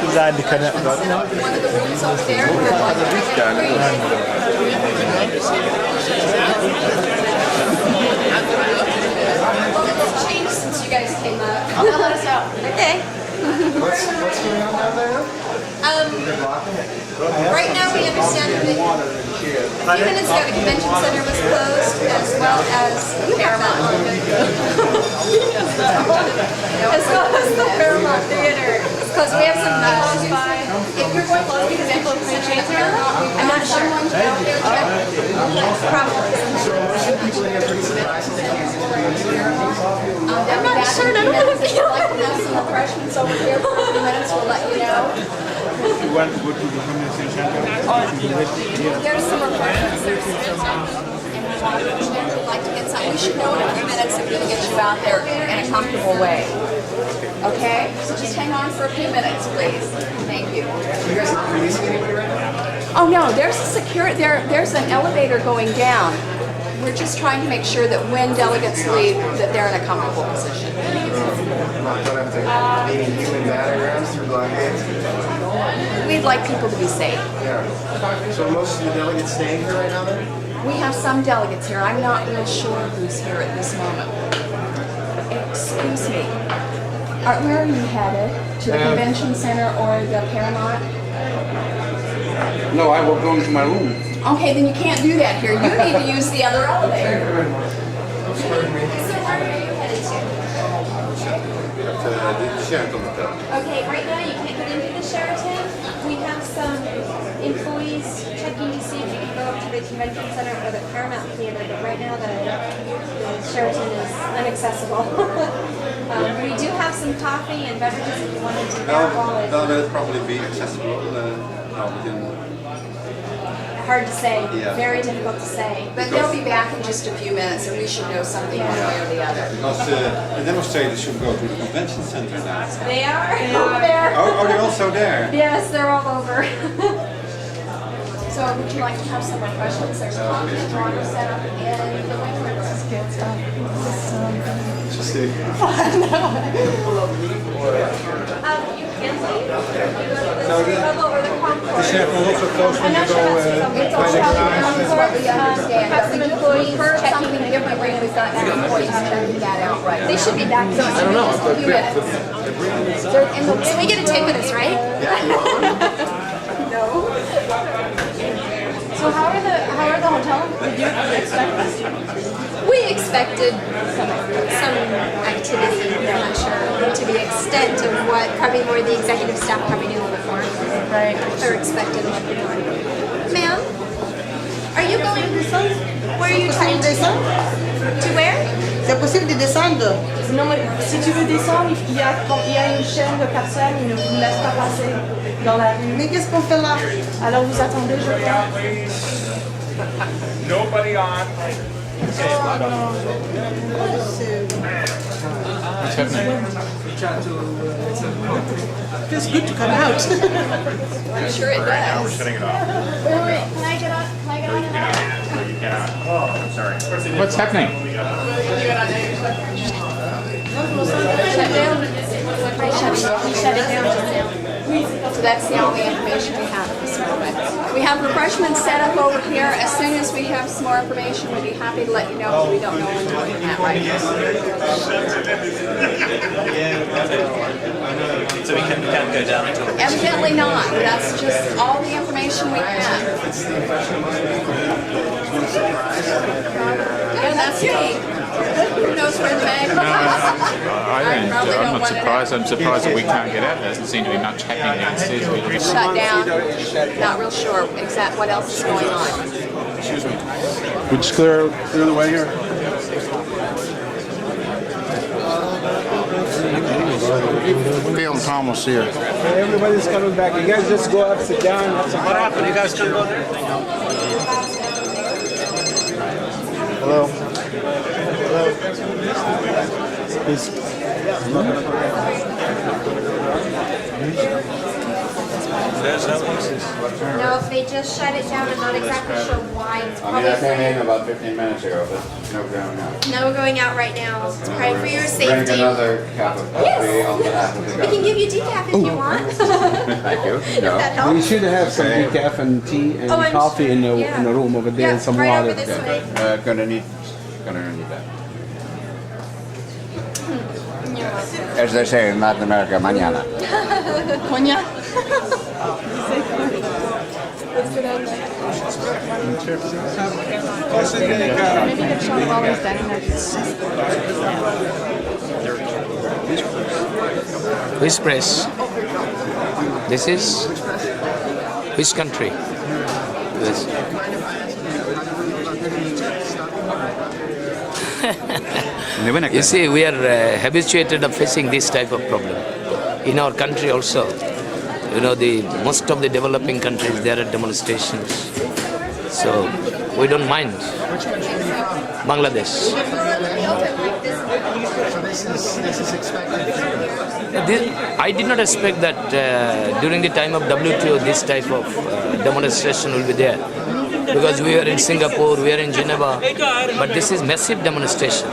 Güzel dikkat et. Since you guys came up, now let us out. Okay. What's going on down there? Right now we understand that a few minutes ago the convention center was closed, as well as Paramount. As well as the Paramount Theater. It's closed. We have some if you're going to the convention center, I'm not sure. Probably. I'm not sure. I don't know if you'd like to have some refreshments over here for a few minutes. We'll let you know. You want to go to the convention center? There's some refreshments. There's we'd like to get some. We should know in a few minutes if we can get you out there in a comfortable way. Okay? So just hang on for a few minutes, please. Thank you. So you guys not releasing anybody right now? Oh no, there's a there's an elevator going down. We're just trying to make sure that when delegates leave, that they're in a comfortable position. Not going to have to meeting human battlegrounds through blockades? We'd like people to be safe. Yeah. So most of the delegates staying here right now then? We have some delegates here. I'm not real sure who's here at this moment. Excuse me. Where are you headed? To the convention center or the Paramount? No, I will go into my room. Okay, then you can't do that here. You need to use the other elevator. Pardon me. So where are you headed to? Okay, right now you can't get into the Sheraton. We have some employees checking to see if you can go up to the convention center or the Paramount Theater, but right now the Sheraton is inaccessible. We do have some coffee and beverages if you want to do that while it's That will probably be accessible. hard to say, Yeah. very difficult to say. But they'll be back in just a few minutes and we should know something one way or the other. Because the demonstrators should go to the convention center now. They are over there. Oh, are they also there? Yes, they're all over. So would you like to have some refreshments? There's coffee and water set up in the wing room. Interesting. You can leave. No, Up over the concourse. Chef will also close when you go It's all shut down. Have some employees checking different rate. We've got some employees checking that out, right? They should be back. So I don't know. So we get a tape of this, right? No. So how are the hotel? Did you expect this? We expected some activity, I'm not sure, to the extent of what probably more the executive staff probably knew before. Right. They're expected a little bit more. Ma'am, are you going? Where are you trying to? To where? C'est possible de descendre? Non, mais si tu veux descendre, il y a une chaîne de personnes, ils ne vous laissent pas passer dans la rue. Mais qu'est-ce qu'on fait là? Alors vous attendez, je crois. Nobody on. What's happening? Feels good to come out. I'm sure it does. Shutting it off. Wait, can I get on? Can I get on? You cannot. Oh, I'm sorry. What's happening? Shut down. Shut it down. So that's the only information we have at this moment. We have refreshments set up over here. As soon as we have some more information, we'll be happy to let you know, but we don't know when we're looking at right now. So we can't go down at all? Evidently not. That's just all the information we have. Yeah, that's me. Who knows where the mag is? I'm not surprised. I'm surprised that we can't get out. There doesn't seem to be much happening downstairs. Shut down. Not real sure exactly what else is going on. Excuse me. We just clear the way here. Phil Thomas here. Everybody's coming back. You guys just go up, sit down. What happened? You guys couldn't go there? Hello. Hello. He's not gonna No, they just shut it down. I'm not exactly sure why. It's I mean, I came in probably about 15 minutes ago, but no ground now. no going out right now. It's probably for your Drink safety. another cup of coffee on behalf of the We can government. give you decaf if you want. Thank you. If No. that We helps. should have some decaf and tea and Oh, I'm coffee in the yeah. in the room over there Yeah, and some right water. over this way. Gonna need that. As they say in Latin America, mañana. Konya? Maybe get shot while we're standing there. Which press? This is which country? This. You see, we are habituated of facing this type of problem. In our country also, you know, most of the developing countries, there are demonstrations. So we don't mind. Bangladesh. I did not expect that during the time of WTO this type of demonstration will be there. Because we are in Singapore, we are in Geneva, but this is massive demonstration.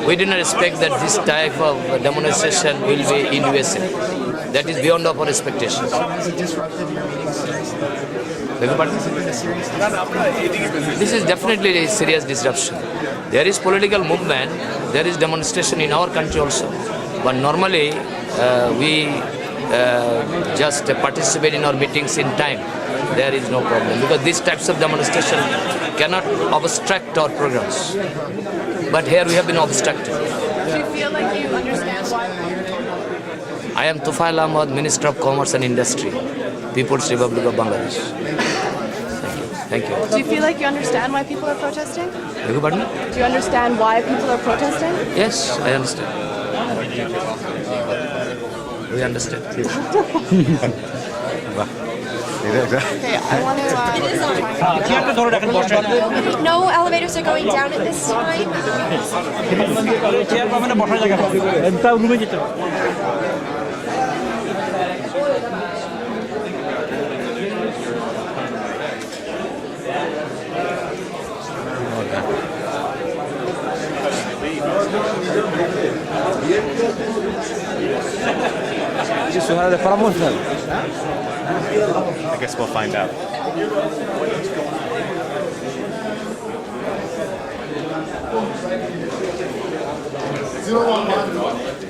We did not expect that this type of demonstration will be in USA. That is beyond our expectations. Beg your pardon? This is definitely a serious disruption. There is political movement, there is demonstration in our country also. But normally we just participate in our meetings in time. There is no problem because these types of demonstration cannot obstruct our programs. But here we have been obstructed. Do you feel like you understand why? I am Tufail Ahmad, Minister of Commerce and Industry, People's Republic of Bangladesh. Thank you. Do you feel like you understand why people are protesting? Beg your pardon? Do you understand why people are protesting? Yes, I understand. We understand. Okay, I want to. No elevators are going down at this time. I guess we'll find out.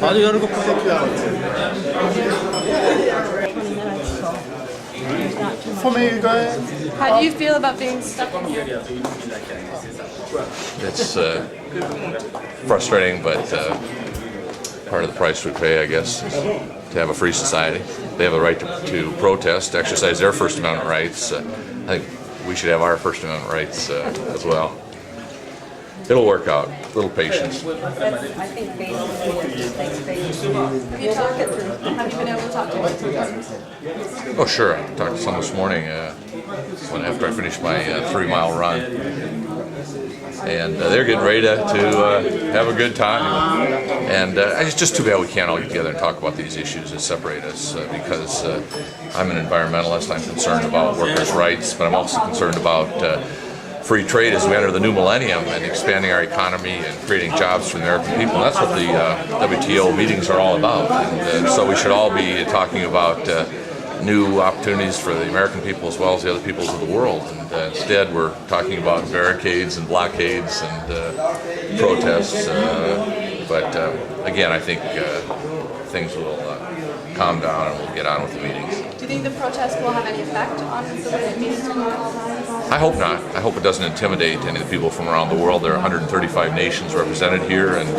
How do you feel about being stuck in here? It's frustrating, but part of the price we pay, I guess, is to have a free society. They have a right to protest, to exercise their First Amendment rights. I think we should have our First Amendment rights as well. It'll work out. A little patience. Have you been able to talk to any protesters? Oh, sure. I talked to some this morning after I finished my 3-mile run. And they're getting ready to have a good time. And it's just too bad we can't all get together and talk about these issues that separate us because I'm an environmentalist. I'm concerned about workers' rights, but I'm also concerned about free trade as we enter the new millennium and expanding our economy and creating jobs for the American people. And that's what the WTO meetings are all about. And so we should all be talking about new opportunities for the American people as well as the other peoples of the world. And instead we're talking about barricades and blockades and protests. But again, I think things will calm down and we'll get on with the meetings. Do you think the protest will have any effect on the way that meetings tomorrow? I hope not. I hope it doesn't intimidate any of the people from around the world. There are 135 nations represented here, and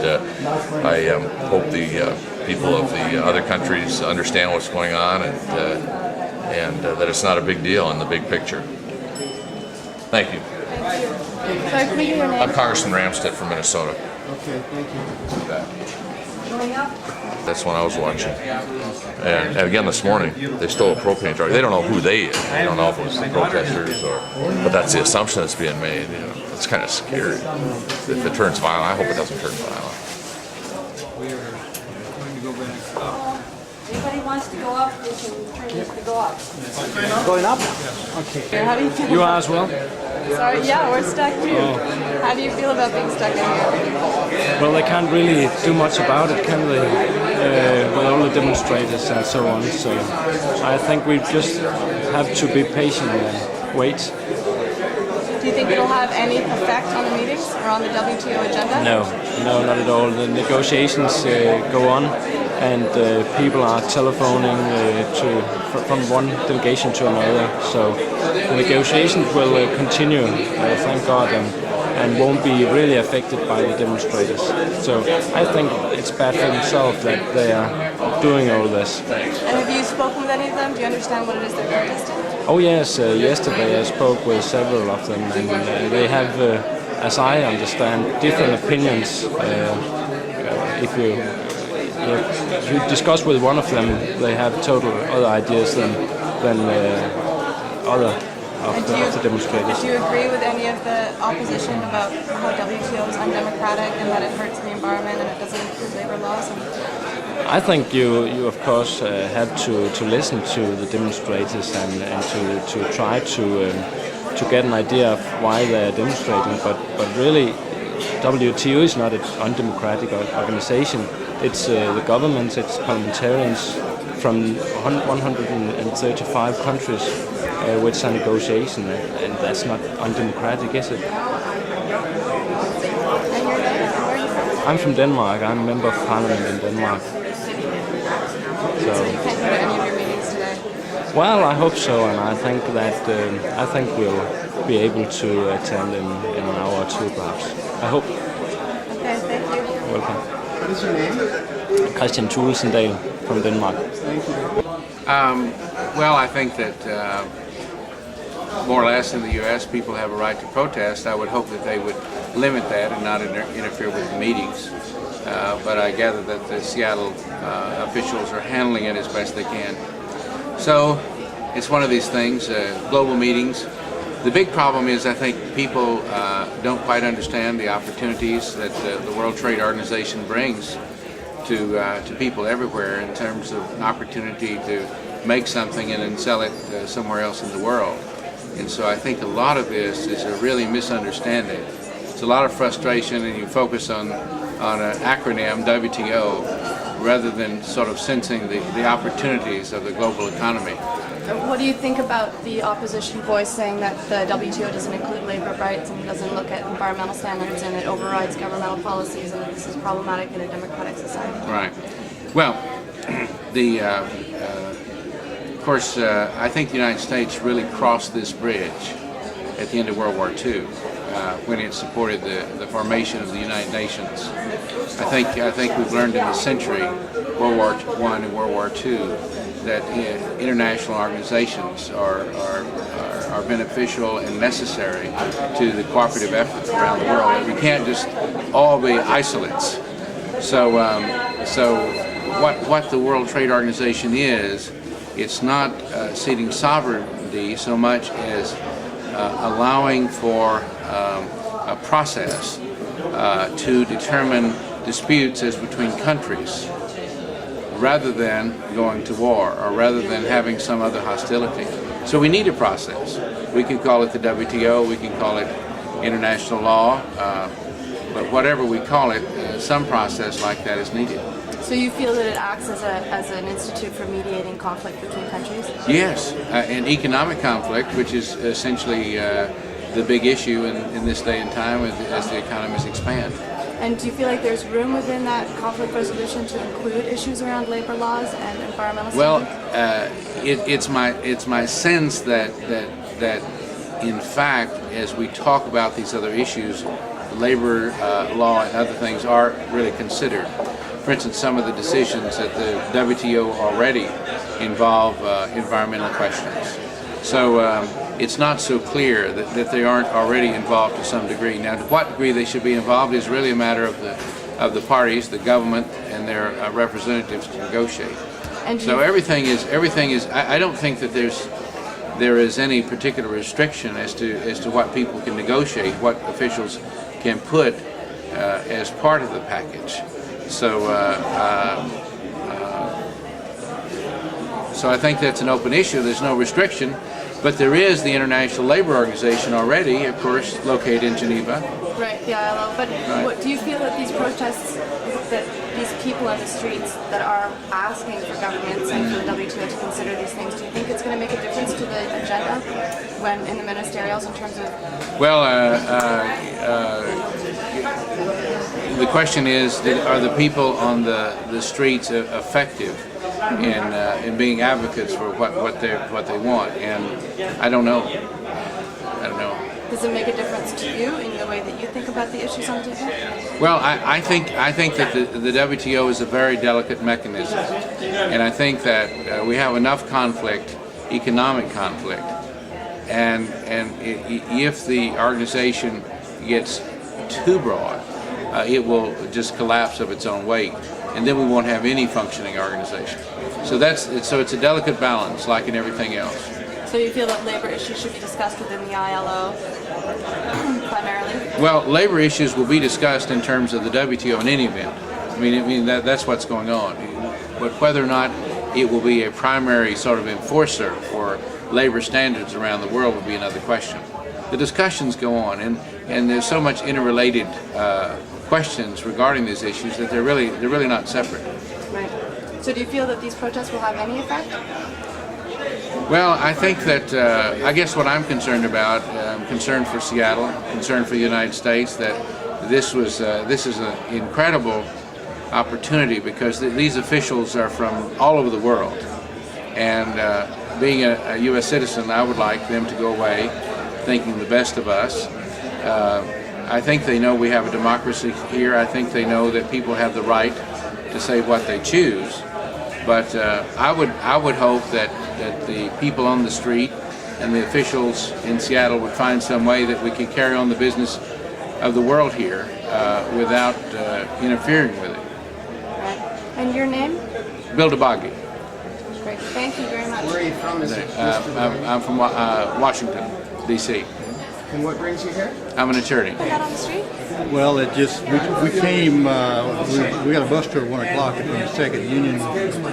I hope the people of the other countries understand what's going on and that it's not a big deal in the big picture. Thank you. Thank you. Sorry, can we hear your name? I'm Congressman Ramstedt from Minnesota. Okay, thank you. That's when I was watching. And again this morning, they stole a propane truck. They don't know who they is. They don't know if it was the protesters but that's the assumption that's being made. You know. it's kind of scary. If it turns violent, I hope it doesn't turn violent. Anybody wants to go up, we can turn this to go up. Going up? Okay. How do you feel? You are as well? Sorry, yeah, we're stuck too. How do you feel about being stuck in here? Well, they can't really do much about it, can they? With all the demonstrators and so on. So I think we just have to be patient and wait. Do you think it'll have any effect on the meetings or on the WTO agenda? No, not at all. The negotiations go on, and people are telephoning from one delegation to another. So the negotiations will continue, thank God, and won't be really affected by the demonstrators. So I think it's bad for themselves that they are doing all this. And have you spoken with any of them? Do you understand what it is they're protesting? Oh yes, yesterday I spoke with several of them, and they have, as I understand, different opinions. If you discuss with one of them, they have total other ideas than other of the demonstrators. Do you agree with any of the opposition about how WTO is undemocratic and that it hurts the environment and it doesn't include labor laws? I think you of course have to listen to the demonstrators and to try to get an idea of why they are demonstrating. But really, WTO is not an undemocratic organization. It's the governments, it's parliamentarians from 135 countries which are negotiation, and that's not undemocratic, is it? And your name? Where are you from? I'm from Denmark. I'm a member of parliament in Denmark. So you can't go to any of your meetings today? Well, I hope so, and I think that we'll be able to attend in an hour or two, perhaps. I hope. Okay, thank you. Welcome. What is your name? Christian Thulesendal from Denmark. Thank you. Well, I think that more or less in the U.S. people have a right to protest. I would hope that they would limit that and not interfere with the meetings. But I gather that the Seattle officials are handling it as best they can. So it's one of these things, global meetings. The big problem is I think people don't quite understand the opportunities that the World Trade Organization brings to people everywhere in terms of an opportunity to make something and then sell it somewhere else in the world. And so I think a lot of this is a really misunderstanding. It's a lot of frustration, and you focus on an acronym, WTO, rather than sort of sensing the opportunities of the global economy. What do you think about the opposition voice saying that the WTO doesn't include labor rights and doesn't look at environmental standards and it overrides governmental policies and that this is problematic in a democratic society? Right. Well, of course, I think the United States really crossed this bridge at the end of World War II when it supported the formation of the United Nations. I think we've learned in the century, World War I and World War II, that international organizations are beneficial and necessary to the cooperative effort around the world. We can't just all be isolates. So what the World Trade Organization is, it's not ceding sovereignty so much as allowing for a process to determine disputes as between countries, rather than going to war or rather than having some other hostility. So we need a process. We can call it the WTO, we can call it international law, but whatever we call it, some process like that is needed. So you feel that it acts as an institute for mediating conflict between countries? Yes, and economic conflict, which is essentially the big issue in this day and time as the economies expand. And do you feel like there's room within that conflict resolution to include issues around labor laws and environmental standards? Well, it's my sense that in fact, as we talk about these other issues, labor law and other things are really considered. For instance, some of the decisions at the WTO already involve environmental questions. So it's not so clear that they aren't already involved to some degree. Now, to what degree they should be involved is really a matter of the parties, the government, and their representatives to negotiate. And so everything is. I don't think that there is any particular restriction as to what people can negotiate, what officials can put as part of the package. So I think that's an open issue. There's no restriction, but there is the International Labor Organization already, of course, located in Geneva. Right, the ILO. But Right. do you feel that these protests, that these people on the streets that are asking for governments and for the WTO to consider these things, do you think it's going to make a difference to the agenda when in the ministerials in terms of? Well, the question is, are the people on the streets effective in being advocates for what they want? And I don't know. Does it make a difference to you in the way that you think about the issues on the table? Well, I think that the WTO is a very delicate mechanism, and I think that we have enough conflict, economic conflict, and if the organization gets too broad, it will just collapse of its own weight, and then we won't have any functioning organization. So it's a delicate balance, like in everything else. So you feel that labor issues should be discussed within the ILO primarily? Well, labor issues will be discussed in terms of the WTO in any event. I mean that's what's going on. But whether or not it will be a primary sort of enforcer for labor standards around the world would be another question. The discussions go on, and there's so much interrelated questions regarding these issues that they're really not separate. Right. So do you feel that these protests will have any effect? Well, I think that, I guess what I'm concerned about, I'm concerned for Seattle, concerned for the United States, that this is an incredible opportunity because these officials are from all over the world. And being a U.S. citizen, I would like them to go away thinking the best of us. I think they know we have a democracy here. I think they know that people have the right to say what they choose. But I would hope that the people on the street and the officials in Seattle would find some way that we could carry on the business of the world here without interfering with it. Right. And your name? Bill DeBoggy. Great. Thank you very much. Where are you from, Mr. I'm from Washington, D.C. And what brings you here? I'm an attorney. Out on the street? Well, it just, we came, we got a bus tour at 1 o'clock at the 2nd Union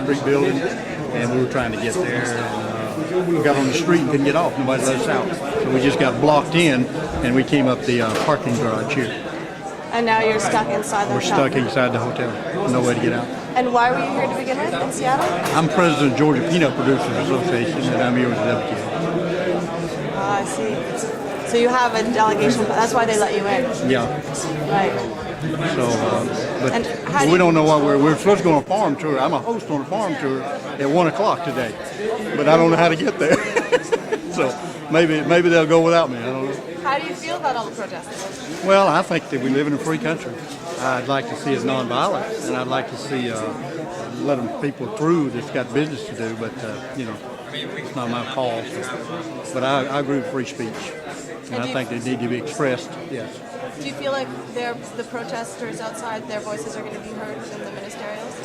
Street building, and we were trying to get there, and we got on the street and couldn't get off. Nobody let us out. So we just got blocked in, and we came up the parking garage here. And now you're stuck inside the hotel? We're stuck inside the hotel. No way to get out. And why were you here to begin with in Seattle? I'm president of Georgia Peanut Producers Association, and I'm here with the WTO. I see. So you have a delegation, that's why they let you in? Yeah. Right. So, but And how do we you- don't know why we're supposed to go on a farm tour. I'm a host on a farm tour at 1 o'clock today, but I don't know how to get there. So maybe they'll go without me. I don't know. How do you feel about all the protests? Well, I think that we live in a free country. I'd like to see it nonviolent, and I'd like to see letting people through that's got business to do. But you know, it's not my call. So. But I agree with free speech, and I think they need to be expressed. Yes. Do you feel like the protesters outside, their voices are going to be heard within the ministerials?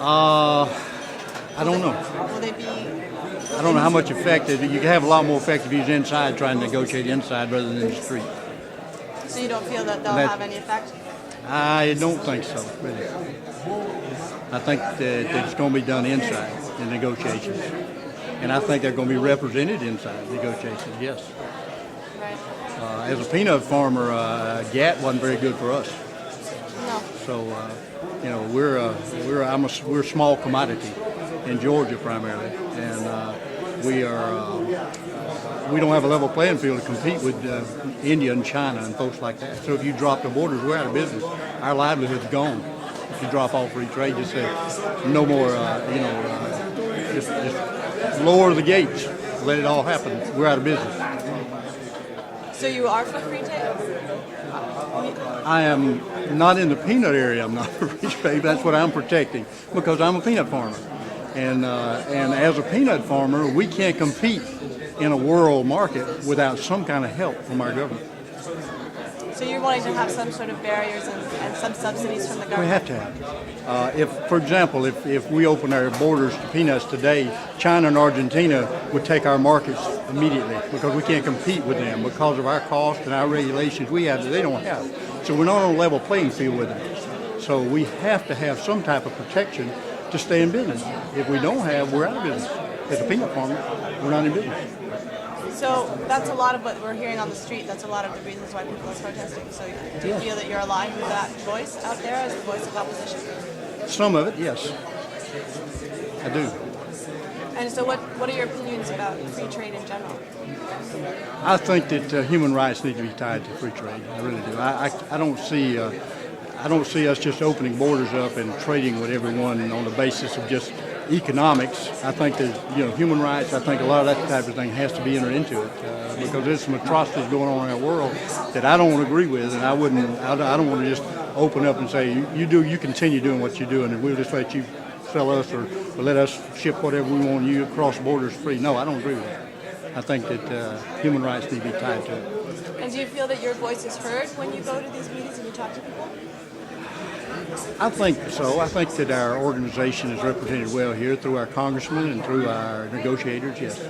I don't know. Will they be? I don't know how much effect. You can have a lot more effect if you're inside trying to negotiate inside rather than in the street. So you don't feel that they'll have any effect? I don't think so, really. I think that it's going to be done inside in negotiations. And I think they're going to be represented inside negotiations, yes. Right. As a peanut farmer, GATT wasn't very good for us. No. So, you know, we're a small commodity in Georgia primarily, and we don't have a level playing field to compete with India and China and folks like that. So if you drop the borders, we're out of business. Our livelihood's gone. If you drop all free trade, just say no more. Just lower the gates, let it all happen. We're out of business. So you are for free trade? I am not in the peanut area. I'm not for free trade. That's what I'm protecting because I'm a peanut farmer, and as a peanut farmer, we can't compete in a world market without some kind of help from our government. So you're wanting to have some sort of barriers and some subsidies from the government? We have to have. If, for example, if we open our borders to peanuts today, China and Argentina would take our markets immediately because we can't compete with them because of our cost and our regulations we have that they don't have. So we're not on a level playing field with them. So we have to have some type of protection to stay in business. If we don't have, we're out of business. As a peanut farmer, we're not in business. So that's a lot of what we're hearing on the street. That's a lot of the reasons why people are protesting. So do you feel that you're aligned with that voice out there as the voice of opposition? Some of it, yes. I do. And so what are your opinions about free trade in general? I think that human rights need to be tied to free trade. I really do. I don't see us just opening borders up and trading with everyone on the basis of just economics. I think that human rights. I think a lot of that type of thing has to be entered into it because there's some atrocities going on in our world that I don't agree with, and I don't want to just open up and say you continue doing what you're doing, and we'll just let you sell us or let us ship whatever we want. You across borders free. No, I don't agree with that. I think that human rights need to be tied to it. And do you feel that your voice is heard when you go to these meetings and you talk to people? I think so. I think that our organization is represented well here through our congressmen and through our negotiators, yes.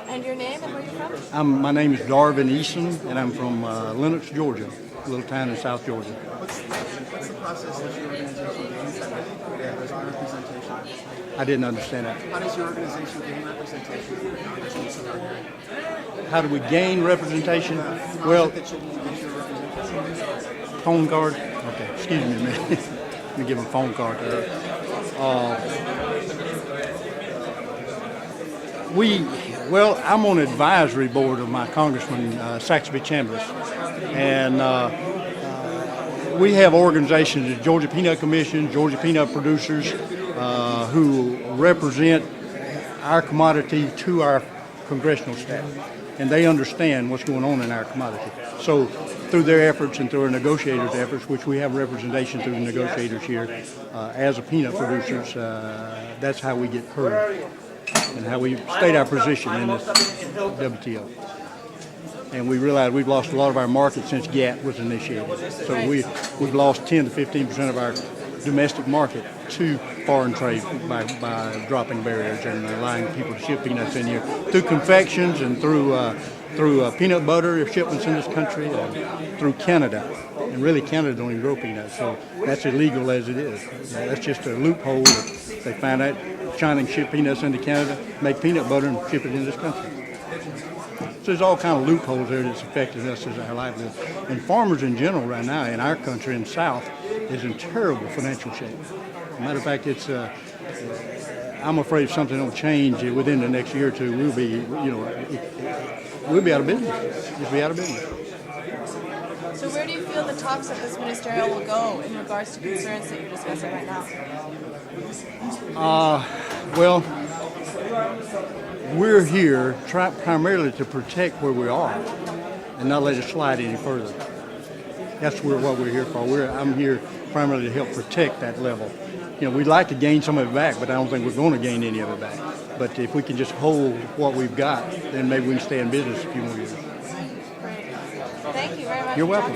And your name and where you're from? My name is Darvin Eason, and I'm from Lenox, Georgia, a little town in South Georgia. What's the process that your organization gains as representation? I didn't understand that. How does your organization gain representation? How do we gain representation? Well, phone card. Okay, excuse me a minute. Let me give him a phone card. I'm on the advisory board of my Congressman Saxby Chambliss, and we have organizations, the Georgia Peanut Commission, Georgia Peanut Producers, who represent our commodity to our congressional staff, and they understand what's going on in our commodity. So through their efforts and through our negotiators' efforts, which we have representation through the negotiators here, as a peanut producers, that's how we get heard and how we state our position in this WTO. And we realize we've lost a lot of our market since GATT was initiated. So we've lost 10 to 15% of our domestic market to foreign trade by dropping barriers and allowing people to ship peanuts in here through confections and through peanut butter shipments in this country, through Canada. And really, Canada don't even grow peanuts, so that's illegal as it is. That's just a loophole that they find out. China can ship peanuts into Canada, make peanut butter, and ship it in this country. So there's all kind of loopholes there that's affecting us as our livelihood. And farmers in general right now in our country in the South is in terrible financial shape. As a matter of fact, I'm afraid if something don't change within the next year or two, we'll be out of business. We'll be out of business. So where do you feel the talks of this ministerial will go in regards to concerns that you're discussing right now? Well, we're here primarily to protect where we are and not let it slide any further. That's what we're here for. I'm here primarily to help protect that level. We'd like to gain some of it back, but I don't think we're going to gain any of it back. But if we can just hold what we've got, then maybe we can stay in business a few more years. Thank you very much. You're welcome.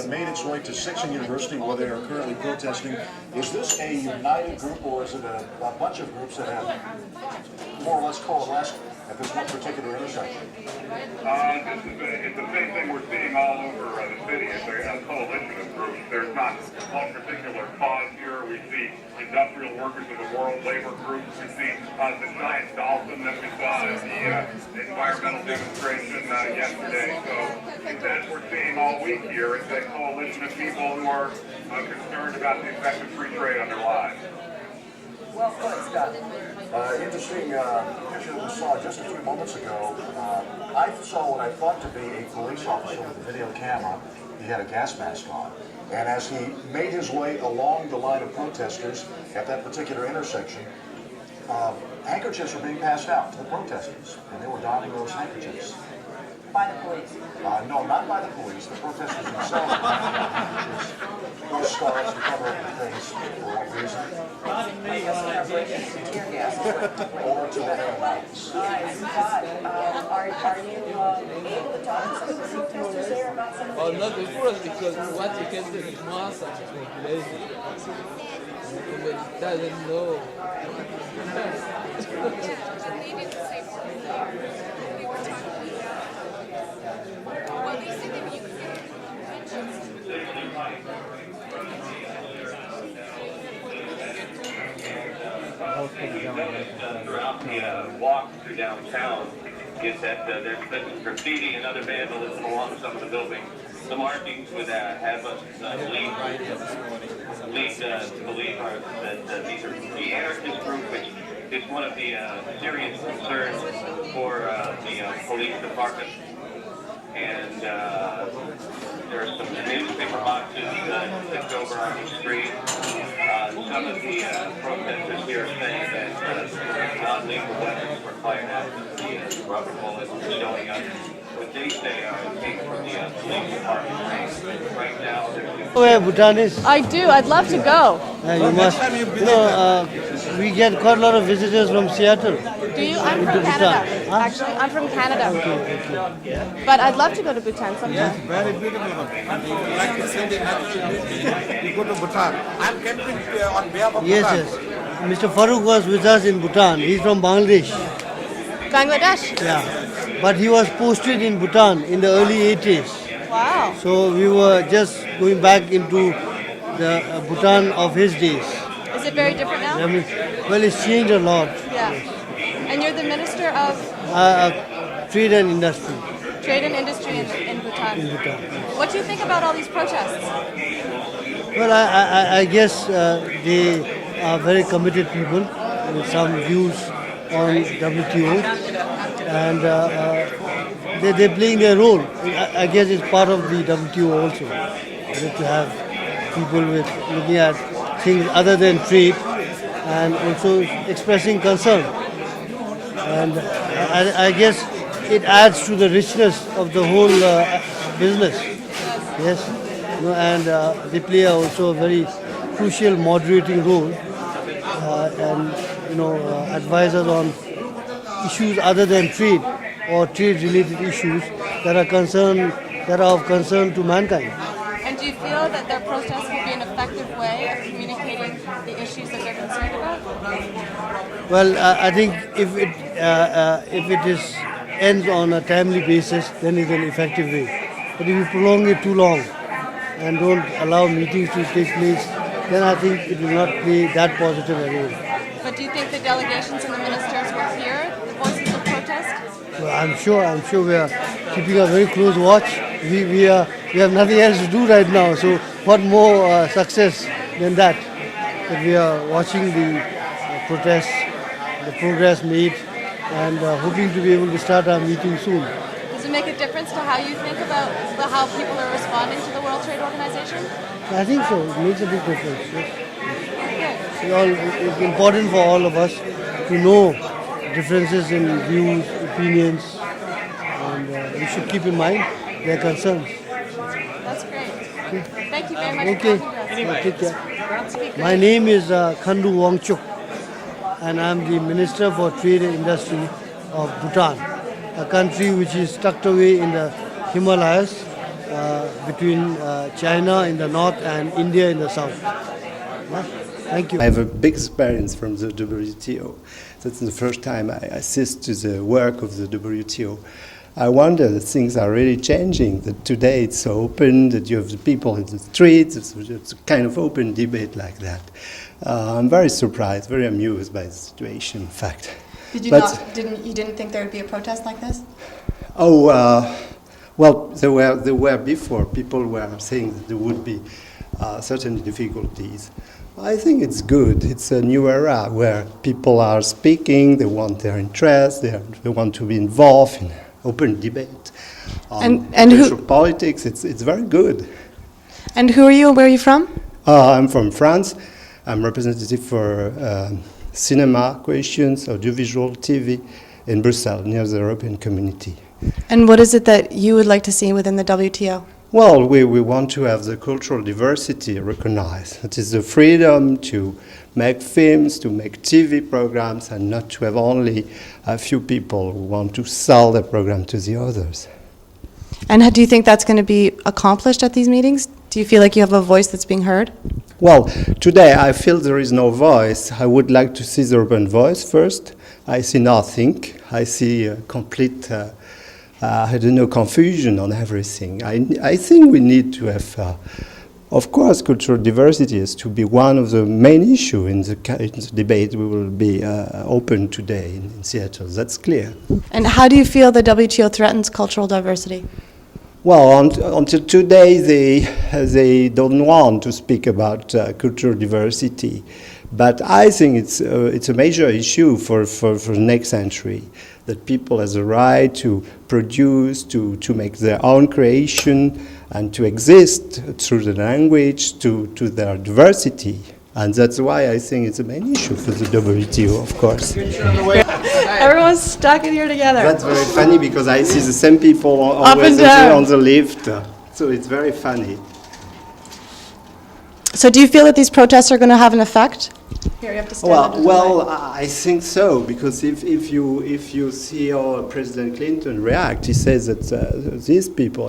Made its way to Sixon University, where they are currently protesting. Is this a united group, or is it a bunch of groups that have more or less coalesced at this one particular intersection? It's the same thing we're seeing all over the city. It's a coalition of groups. There's not one particular cause here. We see industrial workers of the World Labor Group. We see the giant dolphin that we saw at the environmental demonstration yesterday. So that we're seeing all week here is a coalition of people who are concerned about the effect of free trade on their lives. Well put, Scott. Interesting picture that we saw just a few moments ago. I saw what I thought to be a police officer with a video camera. He had a gas mask on. And as he made his way along the line of protesters at that particular intersection, handkerchiefs were being passed out to the protesters, and they were donning those handkerchiefs. By the police? No, not by the police. The protesters themselves were handkerchiefs. stalls to cover up the face. For what reason? Or to other lights. Are you able to talk to some of the protesters there about some of the... Oh, not of course, because what you can do is mass population. It doesn't know. Throughout the walk through downtown is that there's been some graffiti and other vandalism along some of the buildings. The markings would have us lead to believe that these are the anarchist group, which is one of the serious concerns for the police department. And there are some newspaper boxes tipped over on the street. Some of the protesters here are saying that non-lethal weapons were fired after the rubber bullets showing up. What they say came from the police department. Right now, there's... Where Bhutan is? I do. I'd love to go. You must. You know, we get quite a lot of visitors from Seattle. Do you? I'm from Canada. Actually, I'm from Canada. Okay. But I'd love to go to Bhutan sometime. Yes, very beautiful. Like to see the natural beauty, you go to Bhutan. I'm camping on behalf of Yes, Bhutan. yes. Mr. Farooq was with us in Bhutan. He's from Bangladesh. Bangladesh? Yeah. But he was posted in Bhutan in the early 80s. Wow. So we were just going back into the Bhutan of his days. Is it very different now? I mean, well, it's changed a lot. Yeah. And you're the Minister of Trade and Industry. Trade and Industry in Bhutan. In Bhutan. What do you think about all these protests? Well, I guess they are very committed people with some views on WTO, and they're playing their role. I guess it's part of the WTO also, to have people with looking at things other than trade and also expressing concern. And I guess it adds to the richness of the whole business. Yes, and they play also a very crucial moderating role and advise us on issues other than trade or trade-related issues that are of concern to mankind. And do you feel that their protests will be an effective way of communicating the issues that they're concerned about? Well, I think if it ends on a timely basis, then it's an effective way. But if you prolong it too long and don't allow meetings to take place, then I think it will not play that positive a role. But do you think the delegations and the ministers will hear the voices of protest? Well, I'm sure we are keeping a very close watch. We have nothing else to do right now, so what more success than that? That we are watching the protests, the progress made, and hoping to be able to start our meeting soon. Does it make a difference to how you think about how people are responding to the World Trade Organization? I think so. It makes a big difference. Yes. It's important for all of us to know differences in views, opinions, and we should keep in mind their concerns. That's great. Okay. Thank you very much Okay. for talking to us. Take care. My name is Khandu Wangchuk, and I'm the Minister for Trade and Industry of Bhutan, a country which is tucked away in the Himalayas between China in the north and India in the south. Yeah? Thank you. I have a big experience from the WTO. That's the first time I assist to the work of the WTO. I wonder that things are really changing, that today it's so open, that you have the people in the streets, it's a kind of open debate like that. I'm very surprised, very amused by the situation, in fact. Did you didn't think there would be a protest like this? Well, there were before. People were saying that there would be certain difficulties. I think it's good. It's a new era where people are speaking, they want their interests, they want to be involved in open debate on social politics. It's very good. And who are you and where are you from? I'm from France. I'm representative for cinema questions, audiovisual TV in Brussels, near the European Community. And what is it that you would like to see within the WTO? Well, we want to have the cultural diversity recognized. It is the freedom to make films, to make TV programs, and not to have only a few people who want to sell their program to the others. And do you think that's going to be accomplished at these meetings? Do you feel like you have a voice that's being heard? Well, today I feel there is no voice. I would like to see the urban voice first. I see nothing. I see a complete confusion on everything. I think we need to have, of course, cultural diversity is to be one of the main issues in the debate we will be open today in Seattle. That's clear. And how do you feel the WTO threatens cultural diversity? Well, until today, they don't want to speak about cultural diversity. But I think it's a major issue for the next century, that people have the right to produce, to make their own creation, and to exist through the language, to their diversity. And that's why I think it's a main issue for the WTO, of course. Everyone's stuck in here together. That's very funny because I see the same people always on the lift. So it's very funny. So do you feel that these protests are going to have an effect? Here, you have to stand well, I think so, because if you see how President Clinton react, he says that these people,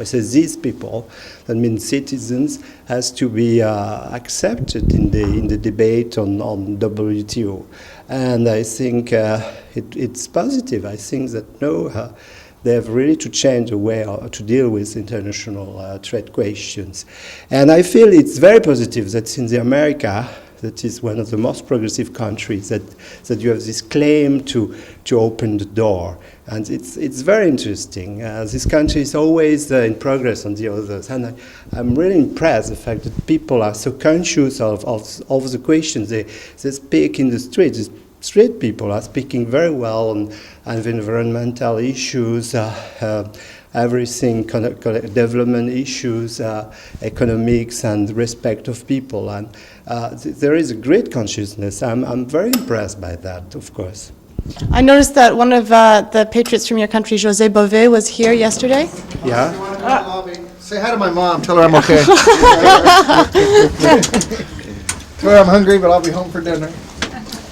that means citizens, has to be accepted in the debate on WTO, and I think it's positive. I think that they have really to change the way to deal with international trade questions, and I feel it's very positive that in the America, that is one of the most progressive countries, that you have this claim to open the door. And it's very interesting. This country is always in progress on the others. And I'm really impressed the fact that people are so conscious of the questions. They speak in the streets. Street people are speaking very well on environmental issues, everything, development issues, economics, and respect of people. And there is a great consciousness. I'm very impressed by that, of course. I noticed that one of the patriots from your country, José Bové, was here yesterday. Yeah? Say hi to my mom. Tell her I'm okay. Tell her I'm hungry, but I'll be home for dinner.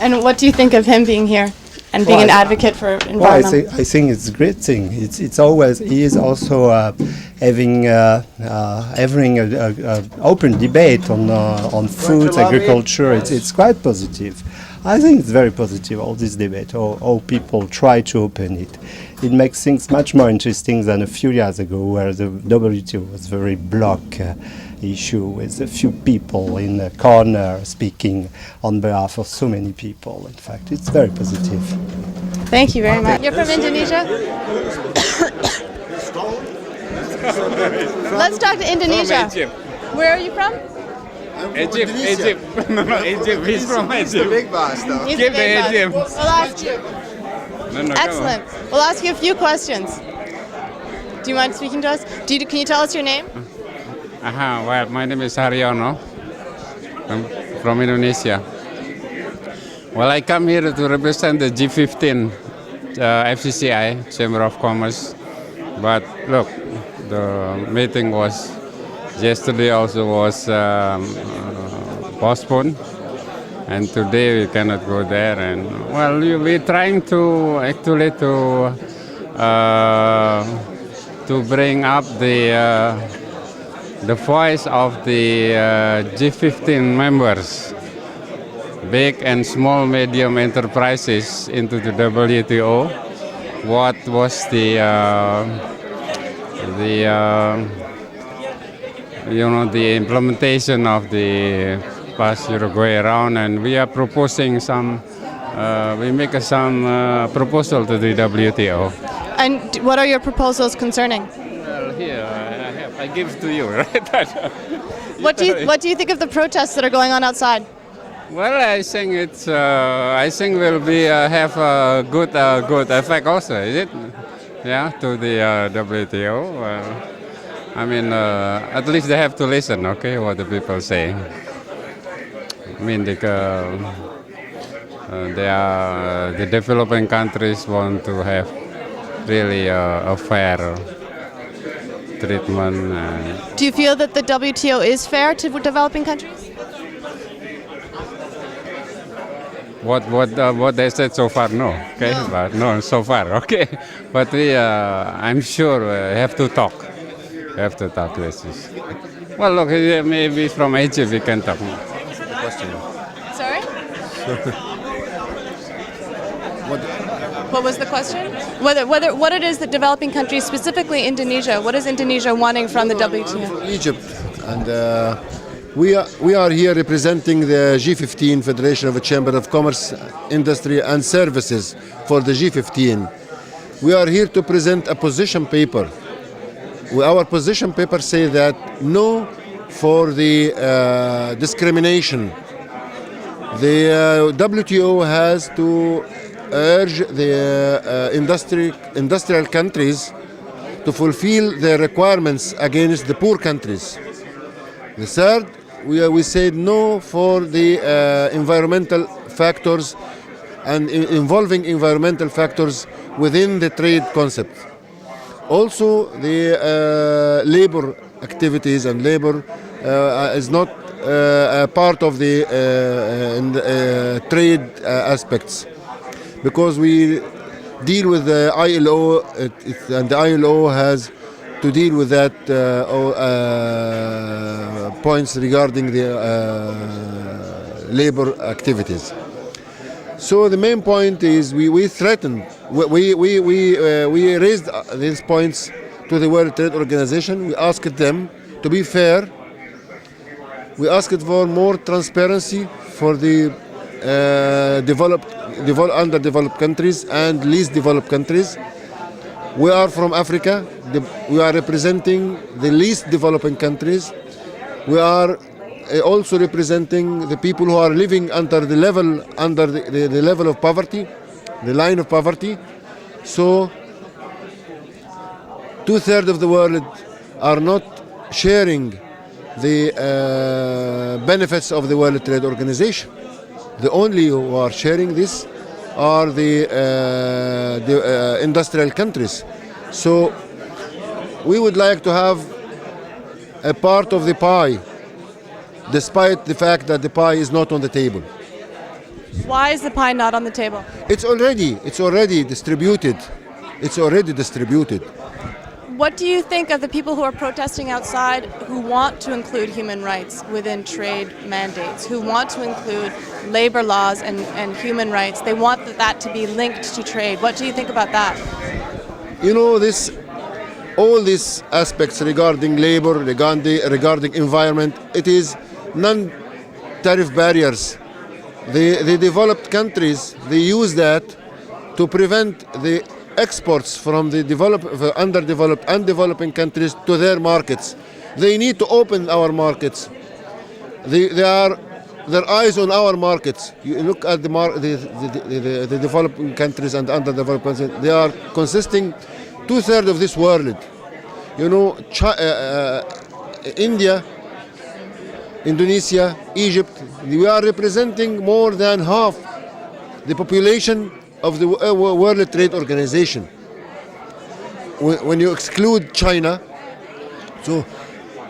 And what do you think of him being here and being an advocate for environment? Well, I think it's a great thing. He is also having an open debate on food, agriculture. It's quite positive. I think it's very positive, all this debate, how people try to open it. It makes things much more interesting than a few years ago, where the WTO was very block issue, with a few people in a corner speaking on behalf of so many people. In fact, it's very positive. Thank you very much. You're from Indonesia? Let's talk to Indonesia. Where are you from? Egypt. No, Egypt. He's from Egypt. He's the big boss, though. He's the big boss. We'll ask you. Excellent. We'll ask you a few questions. Do you mind speaking to us? Can you tell us your name? Well, my name is Haryono. I'm from Indonesia. Well, I come here to represent the G15 FCCI, Chamber of Commerce. But look, the meeting was yesterday also was postponed, and today we cannot go there. And well, we're trying to actually to bring up the voice of the G15 members, big and small medium enterprises, into the WTO. What was the implementation of the past Uruguay round, and we are proposing some proposal to the WTO. And what are your proposals concerning? Well, here I give to you, right? What do you think of the protests that are going on outside? Well, I think it's will be have a good effect also, is it? Yeah, to the WTO. I mean, at least they have to listen, okay, what the people say. I mean, the developing countries want to have really a fair treatment. Do you feel that the WTO is fair to developing countries? What they said so far, no. Okay, No. but no, so far, okay. But we, I'm sure, have to talk. Have to talk. This is. Well, look, maybe from Egypt we can talk more. Question. Sorry? What was the question? What it is that developing countries, specifically Indonesia, what is Indonesia wanting from the WTO? Egypt, and we are here representing the G15 Federation of the Chamber of Commerce, Industry and Services for the G15. We are here to present a position paper. Our position paper say that no for the discrimination. The WTO has to urge the industrial countries to fulfill their requirements against the poor countries. The third, we said no for the environmental factors and involving environmental factors within the trade concept. Also, the labor activities and labor is not a part of the trade aspects, because we deal with the ILO, and the ILO has to deal with that points regarding the labor activities. So the main point is we threatened, we raised these points to the World Trade Organization. We asked them to be fair. We asked for more transparency for the underdeveloped countries and least developed countries. We are from Africa. We are representing the least developing countries. We are also representing the people who are living under the level of poverty, the line of poverty. So 2/3 of the world are not sharing the benefits of the World Trade Organization. The only who are sharing this are the industrial countries. So we would like to have a part of the pie, despite the fact that the pie is not on the table. Why is the pie not on the table? It's already distributed. It's already distributed. What do you think of the people who are protesting outside who want to include human rights within trade mandates, who want to include labor laws and human rights? They want that to be linked to trade. What do you think about that? You know, all these aspects regarding labor, regarding environment, it is non-tariff barriers. The developed countries, they use that to prevent the exports from the underdeveloped and developing countries to their markets. They need to open our markets. They are their eyes on our markets. You look at the developing countries and underdeveloped countries. They are consisting 2/3 of this world. You know, India, Indonesia, Egypt. We are representing more than half the population of the World Trade Organization. When you exclude China, so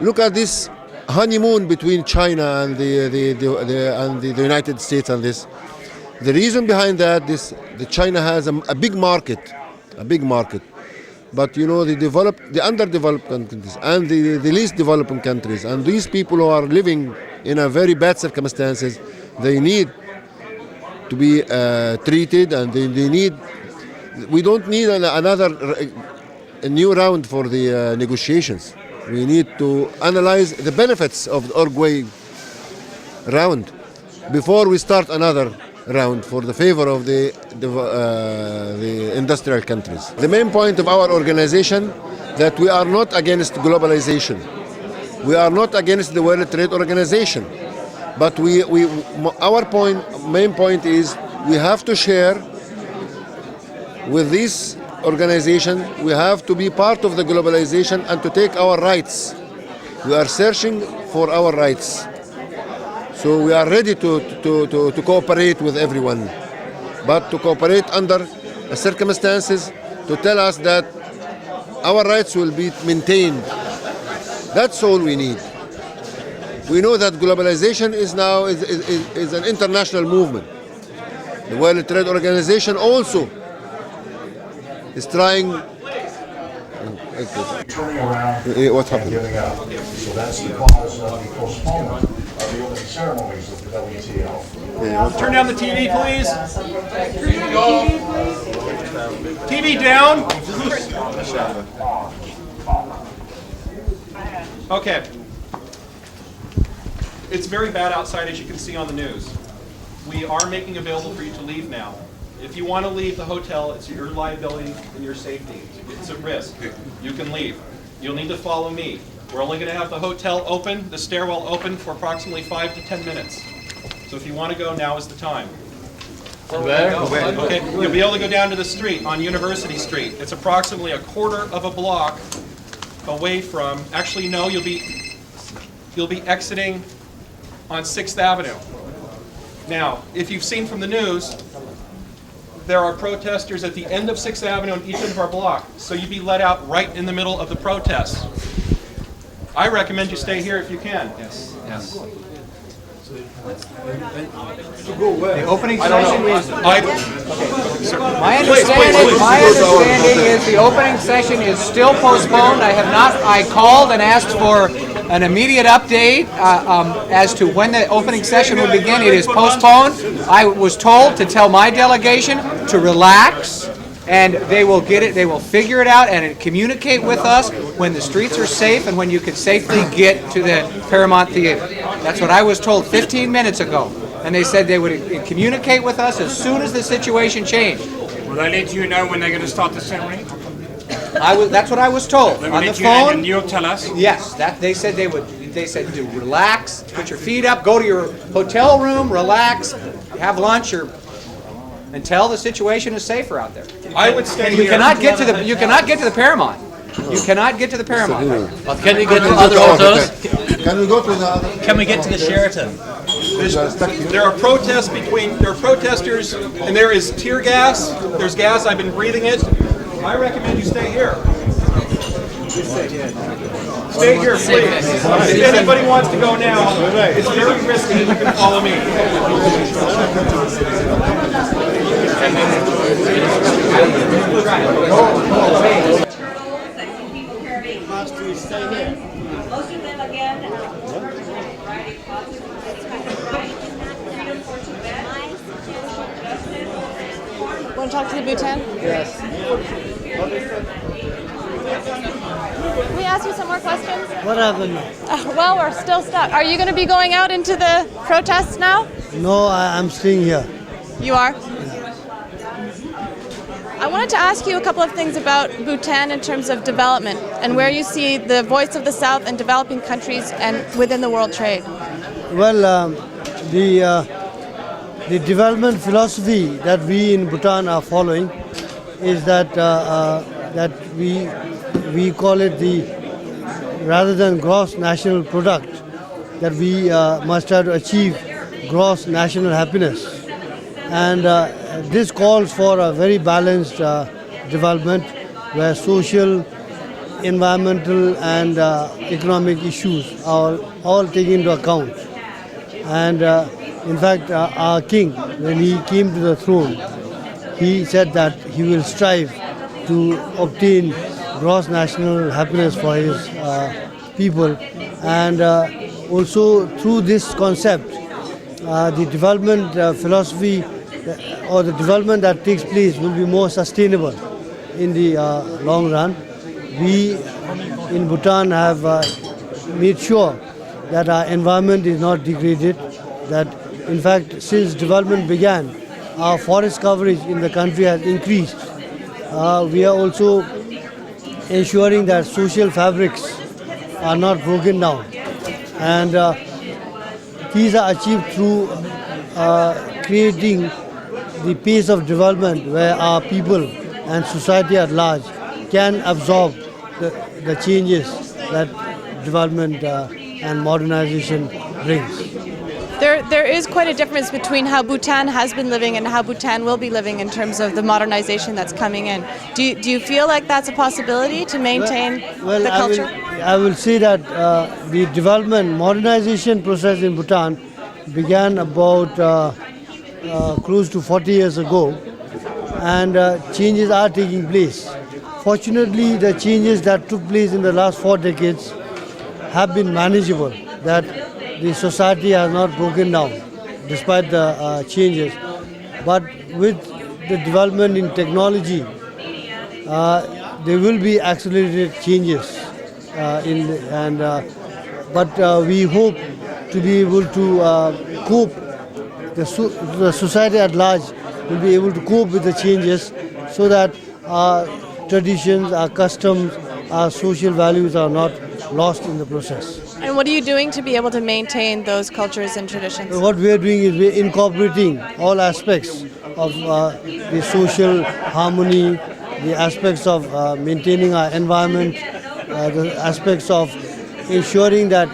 look at this honeymoon between China and the United States on this. The reason behind that is that China has a big market, But you know, the underdeveloped countries and the least developing countries, and these people who are living in a very bad circumstances, they need to be treated, and they need. We don't need a new round for the negotiations. We need to analyze the benefits of the Uruguay round before we start another round for the favor of the industrial countries. The main point of our organization that we are not against globalization. We are not against the World Trade Organization. But our main point is we have to share with this organization. We have to be part of the globalization and to take our rights. We are searching for our rights. So we are ready to cooperate with everyone, but to cooperate under circumstances to tell us that our rights will be maintained That's all we need. We know that globalization is now is an international movement. The World Trade Organization also is trying. Turning around What happened? and giving up. So that's the cause of the postponement of the opening ceremonies of the WTO. Turn down the TV, please. TV down. Okay. It's very bad outside, as you can see on the news. We are making available for you to leave now. If you want to leave the hotel, it's your liability and your safety. It's a risk. You can leave. You'll need to follow me. We're only going to have the hotel open, the stairwell open for approximately 5 to 10 minutes. So if you want to go, now is the time. Where? Okay, you'll be able to go down to the street on University Street. It's approximately a quarter of a block away from, actually no, you'll be exiting on 6th Avenue. Now, if you've seen from the news, there are protesters at the end of 6th Avenue on each end of our block, so you'd be let out right in the middle of the protests. I recommend you stay here if you can. Yes. Yes. The opening session is. My Please, understanding is the opening session is still postponed. I called and asked for an immediate update as to when the opening session will begin. It is postponed. I was told to tell my delegation to relax, and they will get it. They will figure it out and communicate with us when the streets are safe and when you can safely get to the Paramount Theater. That's what I was told 15 minutes ago, and they said they would communicate with us as soon as the situation changed. Will they let you know when they're going to start the ceremony? That's what I was told They will on the let you know phone. and you'll tell us? Yes, they said they would. They said to relax, put your feet up, go to your hotel room, relax, have lunch, until the situation is safer out there. I would stay You here. cannot get to the. You cannot get to the Paramount. You cannot get to the Paramount. Can we get to other hotels? Can we go to the other? Can we get to the Sheraton? There are protests there are protesters, and there is tear gas. There's gas. I've been breathing it. I recommend you stay here. Stay here, please. If anybody wants to go now, it's very risky. You can follow me. Most of them again writing positive freedom for Tibet, social justice. Want to talk to the Bhutan? Yes. Can we ask you some more questions? What happened? Well, we're still stuck. Are you going to be going out into the protests now? No, I'm staying here. You are? I wanted to ask you a couple of things about Bhutan in terms of development and where you see the voice of the South in developing countries and within the world trade. Well, the development philosophy that we in Bhutan are following is that we call it rather than gross national product, that we must try to achieve gross national happiness. And this calls for a very balanced development where social, environmental and economic issues are all taken into account. And in fact, our king, when he came to the throne, he said that he will strive to obtain gross national happiness for his people. And also through this concept, the development philosophy or the development that takes place will be more sustainable in the long run. We in Bhutan have made sure that our environment is not degraded, that in fact since development began, our forest coverage in the country has increased. We are also ensuring that social fabrics are not broken down, and these are achieved through creating the pace of development where our people and society at large can absorb the changes that development and modernization brings. There is quite a difference between how Bhutan has been living and how Bhutan will be living in terms of the modernization that's coming in. Do you feel like that's a possibility to maintain the culture? I will say that the development, modernization process in Bhutan began about close to 40 years ago, and changes are taking place. Fortunately, the changes that took place in the last 4 decades have been manageable, that the society has not broken down despite the changes. But with the development in technology, there will be accelerated changes, but we hope to be able to cope. The society at large will be able to cope with the changes so that our traditions, our customs, our social values are not lost in the process. And what are you doing to be able to maintain those cultures and traditions? What we are doing is we are incorporating all aspects of the social harmony, the aspects of maintaining our environment, the aspects of ensuring that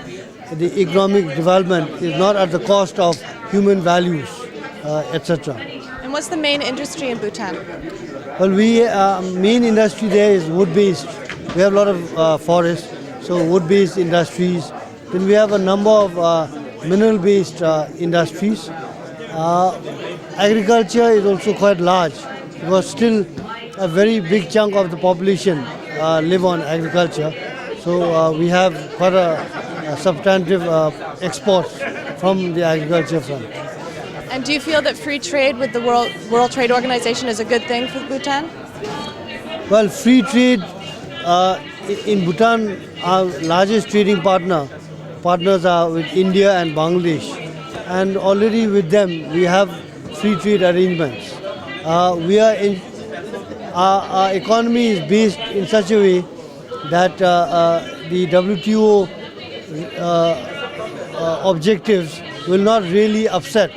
the economic development is not at the cost of human values, etc. And what's the main industry in Bhutan? Well, main industry there is wood-based. We have a lot of forests, so wood-based industries. Then we have a number of mineral-based industries. Agriculture is also quite large because still a very big chunk of the population live on agriculture. So we have quite a substantive exports from the agriculture front. And do you feel that free trade with the World Trade Organization is a good thing for Bhutan? Well, free trade in Bhutan, our largest trading partners are with India and Bangladesh, and already with them we have free trade arrangements. Our economy is based in such a way that the WTO objectives will not really upset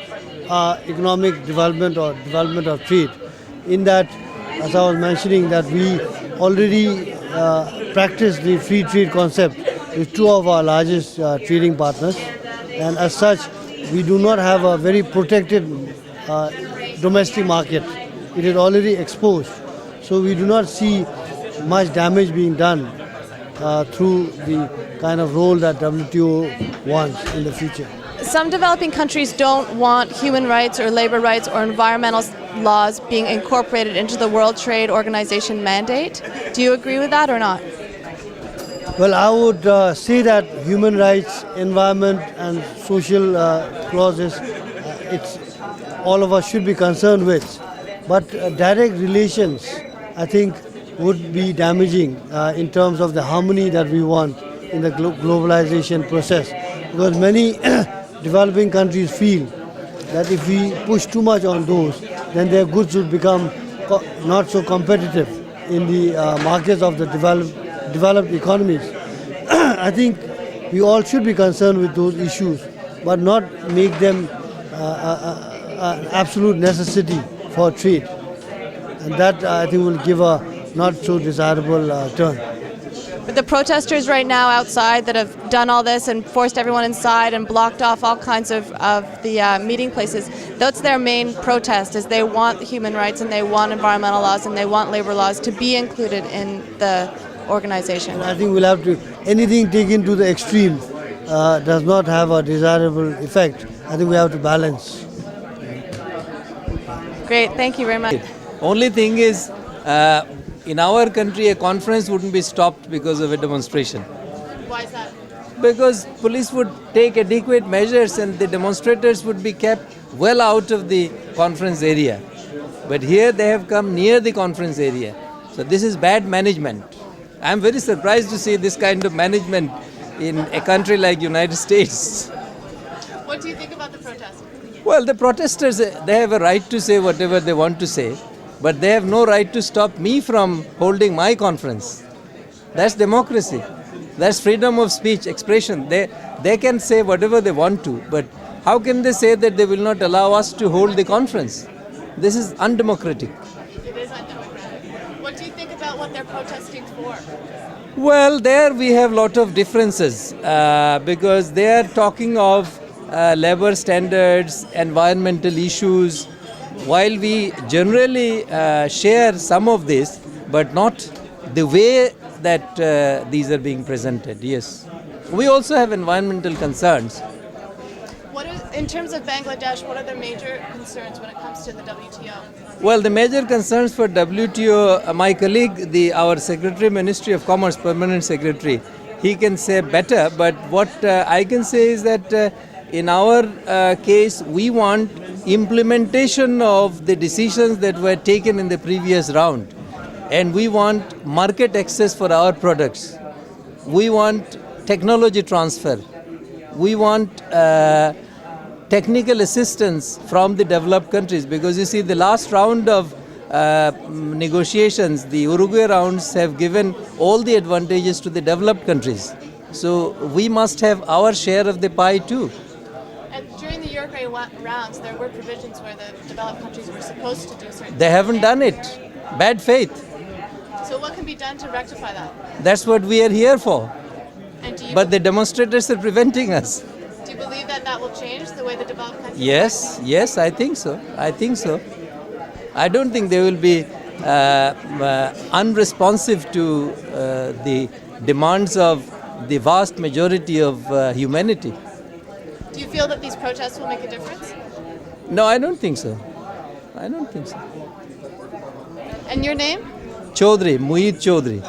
our economic development or development of trade. In that, as I was mentioning, that we already practice the free trade concept with 2 of our largest trading partners, and as such we do not have a very protected domestic market. It is already exposed, so we do not see much damage being done through the kind of role that WTO wants in the future. Some developing countries don't want human rights or labor rights or environmental laws being incorporated into the World Trade Organization mandate. Do you agree with that or not? Well, I would say that human rights, environment and social clauses, it's all of us should be concerned with. But direct relations, I think, would be damaging in terms of the harmony that we want in the globalization process. Because many developing countries feel that if we push too much on those, then their goods would become not so competitive in the markets of the developed economies. I think we all should be concerned with those issues, but not make them an absolute necessity for trade. And that, I think, will give a not so desirable turn. But the protesters right now outside that have done all this and forced everyone inside and blocked off all kinds of the meeting places, that's their main protest, is they want human rights and they want environmental laws and they want labor laws to be included in the organization. I think we'll have to, anything taken to the extreme does not have a desirable effect. I think we have to balance. Great, thank you very much. Only thing is, in our country, a conference wouldn't be stopped because of a demonstration. Why is that? Because police would take adequate measures and the demonstrators would be kept well out of the conference area. But here they have come near the conference area. So this is bad management. I am very surprised to see this kind of management in a country like United States. What do you think about the protest? Well, the protesters, they have a right to say whatever they want to say. But they have no right to stop me from holding my conference. That's democracy. That's freedom of speech, expression. They can say whatever they want to, but how can they say that they will not allow us to hold the conference? This is undemocratic. It is undemocratic. What do you think about what they're protesting for? Well, there we have a lot of differences because they are talking of labor standards, environmental issues, while we generally share some of this, but not the way that these are being presented, yes. We also have environmental concerns. In terms of Bangladesh, what are the major concerns when it comes to the WTO? Well, the major concerns for WTO, my colleague, our Secretary, Ministry of Commerce, Permanent Secretary, he can say better, but what I can say is that in our case, we want implementation of the decisions that were taken in the previous round. And we want market access for our products. We want technology transfer. We want technical assistance from the developed countries, because you see the last round of negotiations, the Uruguay rounds have given all the advantages to the developed countries. So we must have our share of the pie too. And during the Uruguay rounds, there were provisions where the developed countries were supposed to do certain They haven't done it. Bad faith. So what can be done to rectify that? That's what we are here for. And But the demonstrators are preventing us. do you believe that that will change the way the developed countries? Yes, I think so. I don't think they will be unresponsive to the demands of the vast majority of humanity. Do you feel that these protests will make a difference? No, I don't think so. And your name? Chaudhry, Muhit Chaudhry.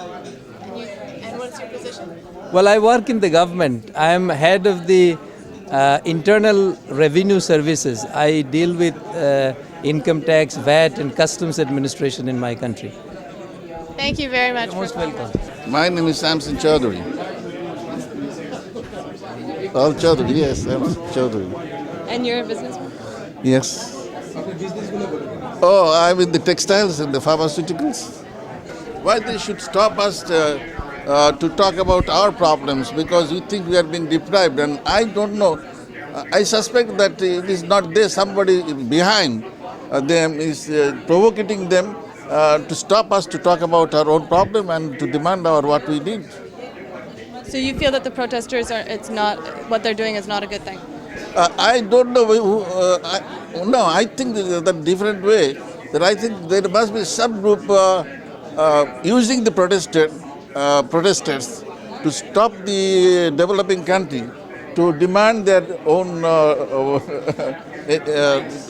And what's your position? Well, I work in the government. I am head of the Internal Revenue Services. I deal with income tax, VAT and customs administration in my country. Thank you very much. You're most welcome. My name is Samson Chaudhary. Oh, Chaudhary, yes, Samson Chaudhary. And you're a businessman? Yes. Oh, I'm in the textiles and the pharmaceuticals. Why they should stop us to talk about our problems, because we think we are being deprived, and I don't know. I suspect that it is not there. Somebody behind them is provoking them to stop us to talk about our own problem and to demand what we need. So you feel that the protesters what they're doing is not a good thing? I don't know. No, I think the different way. That I think there must be some group using the protesters to stop the developing country to demand their own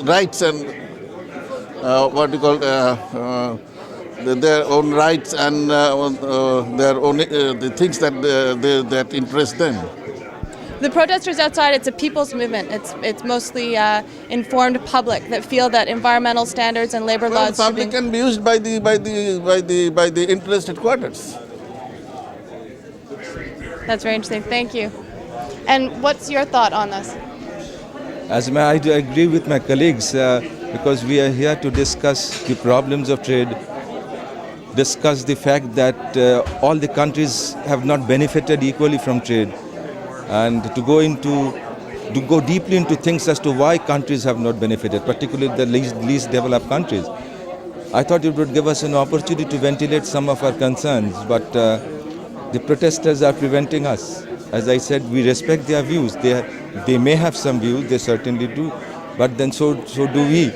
rights and their own rights and their own the things that interest them. The protesters outside, it's a people's movement. It's mostly informed public that feel that environmental standards and labor laws should be... Public can be used by the interested quarters. That's very interesting. Thank you. And what's your thought on this? I do agree with my colleagues because we are here to discuss the problems of trade, discuss the fact that all the countries have not benefited equally from trade, and to go deeply into things as to why countries have not benefited, particularly the least developed countries. I thought it would give us an opportunity to ventilate some of our concerns, but the protesters are preventing us. As I said, we respect their views. They may have some views, they certainly do, but then so do we.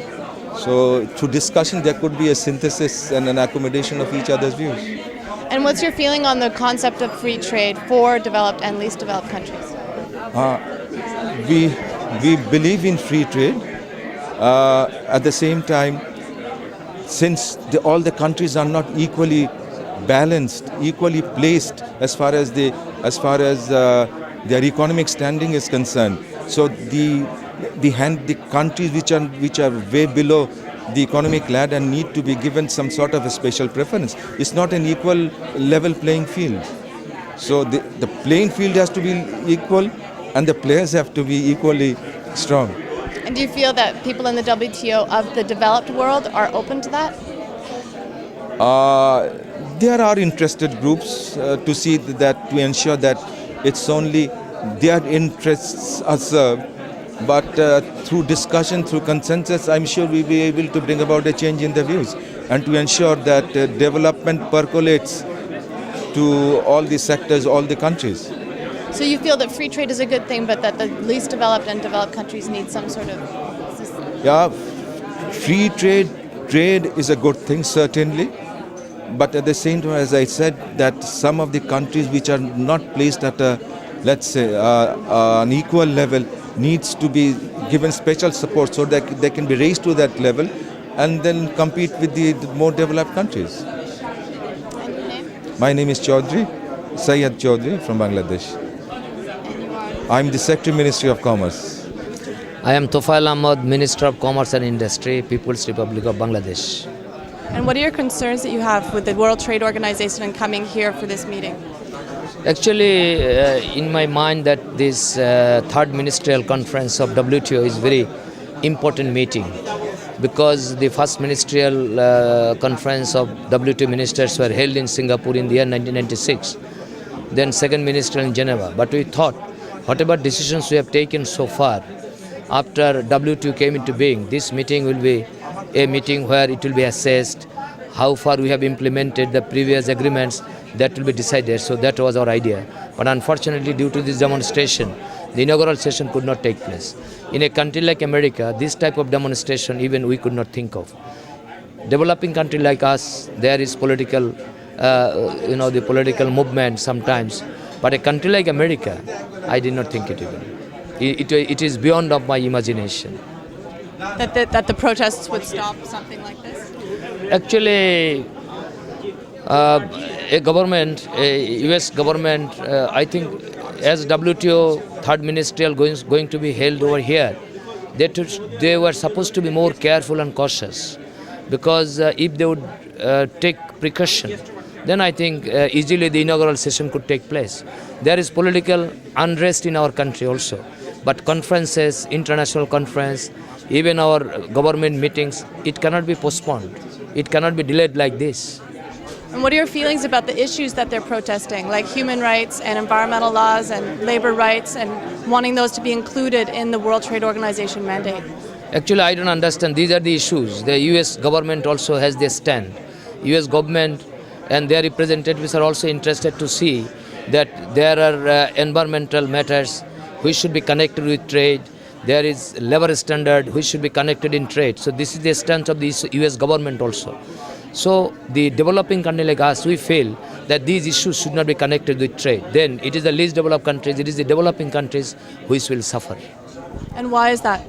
So through discussion there could be a synthesis and an accommodation of each other's views. And what's your feeling on the concept of free trade for developed and least developed countries? We believe in free trade. At the same time, since all the countries are not equally balanced, equally placed as far as their economic standing is concerned, so the countries which are way below the economic ladder need to be given some sort of a special preference. It's not an equal level playing field. So the playing field has to be equal and the players have to be equally strong. And do you feel that people in the WTO of the developed world are open to that? There are interested groups to ensure that it's only their interests are served. But through discussion, through consensus, I'm sure we'll be able to bring about a change in the views and to ensure that development percolates to all the sectors, all the countries. So you feel that free trade is a good thing, but that the least developed and developed countries need some sort of system? Yeah, free trade is a good thing, certainly. But at the same time, as I said, that some of the countries which are not placed at a, let's say, an equal level needs to be given special support so that they can be raised to that level and then compete with the more developed countries. And your name? My name is Chaudhry, Syed Chaudhry from Bangladesh. And you are? I'm the Secretary Ministry of Commerce. I am Tofail Ahmed, Minister of Commerce and Industry, People's Republic of Bangladesh. And what are your concerns that you have with the World Trade Organization and coming here for this meeting? Actually, in my mind that this third ministerial conference of WTO is very important meeting, because the first ministerial conference of WTO ministers were held in Singapore in the year 1996, then second ministerial in Geneva. But we thought whatever decisions we have taken so far after WTO came into being, this meeting will be a meeting where it will be assessed how far we have implemented the previous agreements. That will be decided. So that was our idea. But unfortunately, due to this demonstration, the inaugural session could not take place. In a country like America, this type of demonstration even we could not think of. Developing country like us, there is political, the political movement sometimes. But a country like America, I did not think it even. It is beyond of my imagination. That the protests would stop something like this? Actually, a government, a US government, I think as WTO third ministerial going to be held over here, they were supposed to be more careful and cautious, because if they would take precaution, then I think easily the inaugural session could take place. There is political unrest in our country also, but conferences, international conference, even our government meetings, it cannot be postponed. It cannot be delayed like this. And what are your feelings about the issues that they're protesting, like human rights and environmental laws and labor rights, and wanting those to be included in the World Trade Organization mandate? Actually, I don't understand. These are the issues. The US government also has their stand. US government and their representatives are also interested to see that there are environmental matters which should be connected with trade. There is labor standard which should be connected in trade. So this is the stance of the US government also. So the developing country like us, we feel that these issues should not be connected with trade. Then it is the least developed countries, it is the developing countries which will suffer. And why is that?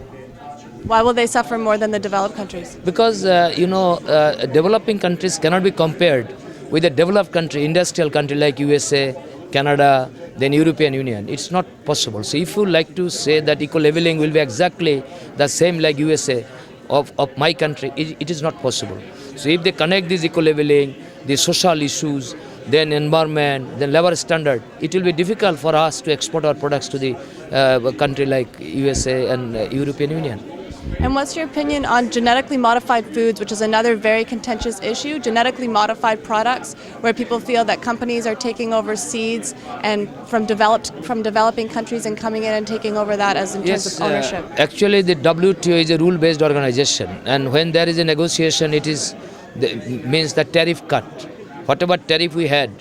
Why will they suffer more than the developed countries? Because, developing countries cannot be compared with a developed country, industrial country like USA, Canada, then European Union. It's not possible. So if you like to say that eco-leveling will be exactly the same like USA of my country, it is not possible. So if they connect this eco-leveling, the social issues, then environment, then labor standard, it will be difficult for us to export our products to the country like USA and European Union. And what's your opinion on genetically modified foods, which is another very contentious issue, genetically modified products, where people feel that companies are taking over seeds and from developing countries and coming in and taking over that as in terms of ownership? Actually, the WTO is a rule-based organization, and when there is a negotiation, it is means the tariff cut. Whatever tariff we had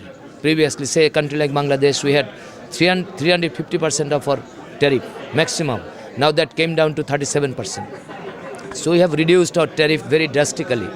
previously, say a country like Bangladesh, we had 350% of our tariff maximum. Now that came down to 37%. So we have reduced our tariff very drastically.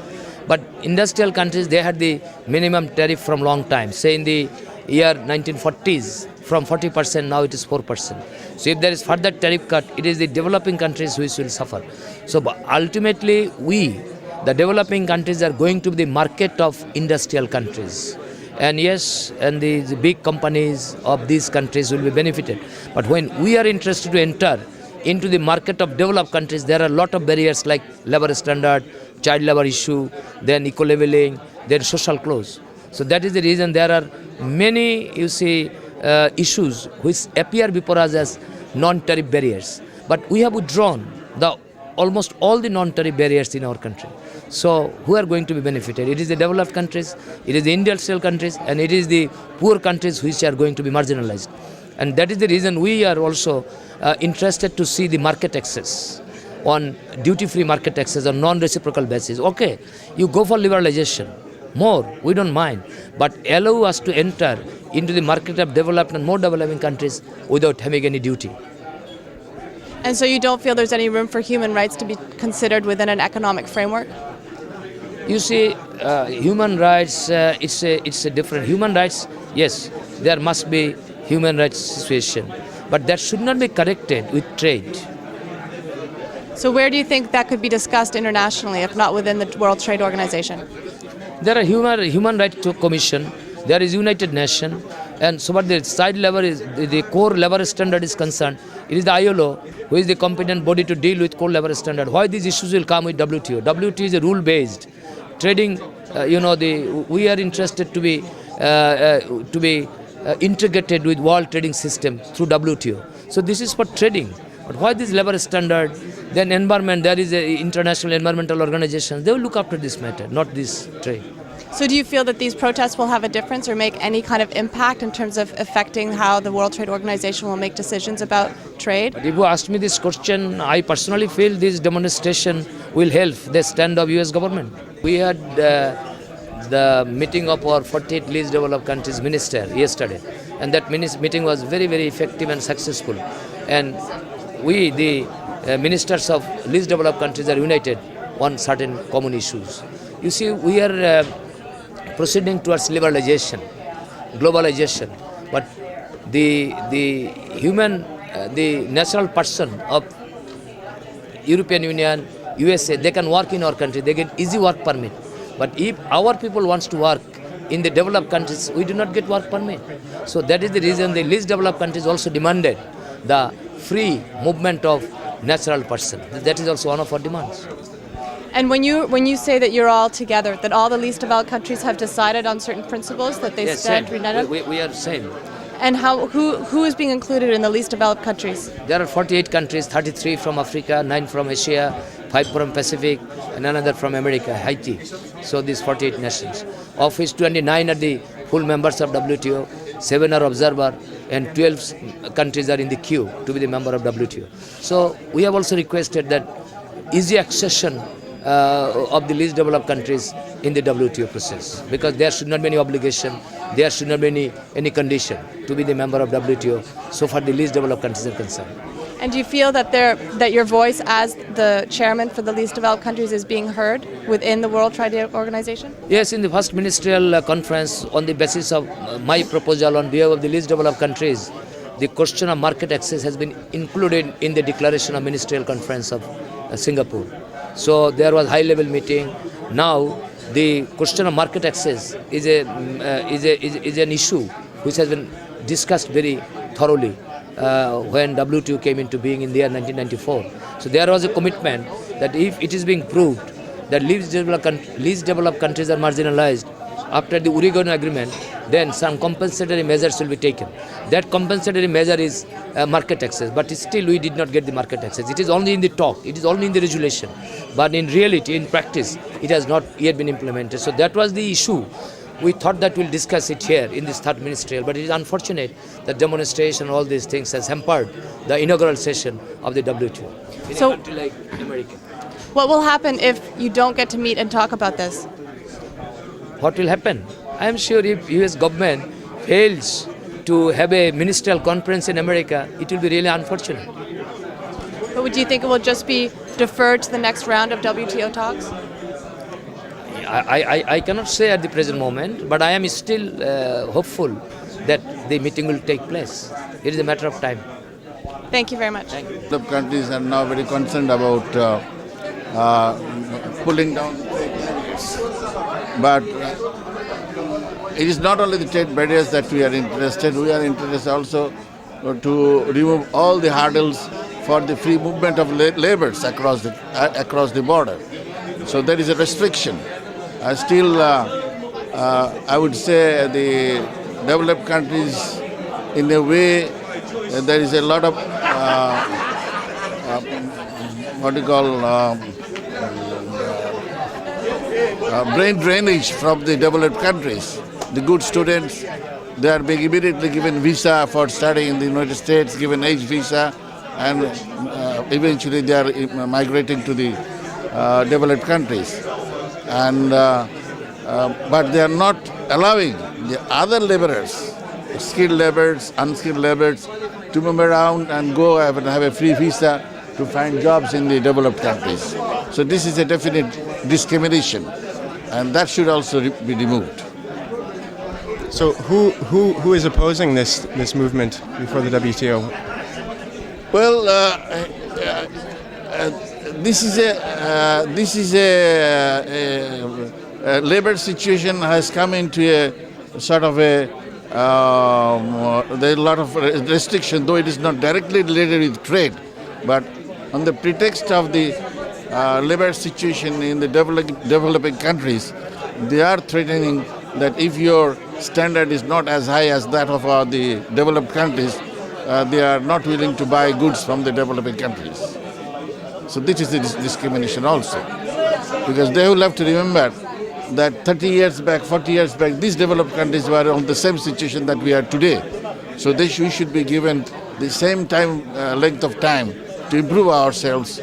But industrial countries, they had the minimum tariff from long time. Say in the year 1940s, from 40%, now it is 4%. So if there is further tariff cut, it is the developing countries which will suffer. So ultimately, we, the developing countries, are going to be the market of industrial countries. And yes, and the big companies of these countries will be benefited. But when we are interested to enter into the market of developed countries, there are a lot of barriers like labor standard, child labor issue, then eco-leveling, then social clause. So that is the reason there are many, issues which appear before us as non-tariff barriers. But we have withdrawn almost all the non-tariff barriers in our country. So who are going to be benefited? It is the developed countries, it is the industrial countries, and it is the poor countries which are going to be marginalized. And that is the reason we are also interested to see the market access, on duty-free market access on non-reciprocal basis. Okay, you go for liberalization, more, we don't mind. But allow us to enter into the market of developed and more developing countries without having any duty. And so you don't feel there's any room for human rights to be considered within an economic framework? You see, human rights, it's a different. Human rights, yes, there must be human rights situation. But that should not be corrected with trade. So where do you think that could be discussed internationally, if not within the World Trade Organization? There are human rights commission, there is United Nations, and so what the side level is, the core labor standard is concerned, it is the ILO who is the competent body to deal with core labor standard. Why these issues will come with WTO? WTO is a rule-based trading. We are interested to be integrated with world trading system through WTO. So this is for trading. But why this labor standard? Then environment, there is an international environmental organization. They will look after this matter, not this trade. So do you feel that these protests will have a difference or make any kind of impact in terms of affecting how the World Trade Organization will make decisions about trade? But if you ask me this question, I personally feel this demonstration will help the stand of US government. We had the meeting of our 48 least developed countries minister yesterday, and that meeting was very, very effective and successful. And we, the ministers of least developed countries, are united on certain common issues. You see, we are proceeding towards liberalization, globalization, but the natural person of European Union, USA, they can work in our country, they get easy work permit. But if our people wants to work in the developed countries, we do not get work permit. So that is the reason the least developed countries also demanded the free movement of natural person. That is also one of our demands. And when you say that you're all together, that all the least developed countries have decided on certain principles that they stand united? We are same. And who is being included in the least developed countries? There are 48 countries, 33 from Africa, 9 from Asia, 5 from Pacific, and another from America, Haiti. So these 48 nations, of which 29 are the full members of WTO, 7 are observer, and 12 countries are in the queue to be the member of WTO. So we have also requested that easy accession of the least developed countries in the WTO process, because there should not be any obligation, there should not be any condition to be the member of WTO so far the least developed countries are concerned. And do you feel that your voice as the chairman for the least developed countries is being heard within the World Trade Organization? Yes, in the first ministerial conference, on the basis of my proposal on behalf of the least developed countries, the question of market access has been included in the declaration of ministerial conference of Singapore. So there was high-level meeting. Now the question of market access is an issue which has been discussed very thoroughly when WTO came into being in the year 1994. So there was a commitment that if it is being proved that least developed countries are marginalized after the Oregon Agreement, then some compensatory measures will be taken. That compensatory measure is market access, but still we did not get the market access. It is only in the talk, it is only in the resolution, but in reality, in practice, it has not yet been implemented. So that was the issue. We thought that we'll discuss it here in this third ministerial, but it is unfortunate that demonstration, all these things has hampered the inaugural session of the WTO in a country like America. What will happen if you don't get to meet and talk about this? What will happen? I am sure if US government fails to have a ministerial conference in America, it will be really unfortunate. But would you think it will just be deferred to the next round of WTO talks? I cannot say at the present moment, but I am still hopeful that the meeting will take place. It is a matter of time. Thank you very much. The countries are now very concerned about pulling down the trade barriers. But it is not only the trade barriers that we are interested also to remove all the hurdles for the free movement of laborers across the border. So there is a restriction. Still, I would say the developed countries, in a way, there is a lot of brain drainage from the developed countries. The good students, they are being immediately given visa for studying in the United States, given age visa, and eventually they are migrating to the developed countries. And but they are not allowing the other laborers, skilled laborers, unskilled laborers, to move around and go and have a free visa to find jobs in the developed countries. So this is a definite discrimination, and that should also be removed. So who is opposing this movement before the WTO? Well, this is a labor situation has come into a sort of a there are a lot of restriction, though it is not directly related with trade, but on the pretext of the labor situation in the developing countries, they are threatening that if your standard is not as high as that of the developed countries, they are not willing to buy goods from the developing countries. So this is the discrimination also, because they will have to remember that 30 years back, 40 years back, these developed countries were on the same situation that we are today. So we should be given the same length of time to improve ourselves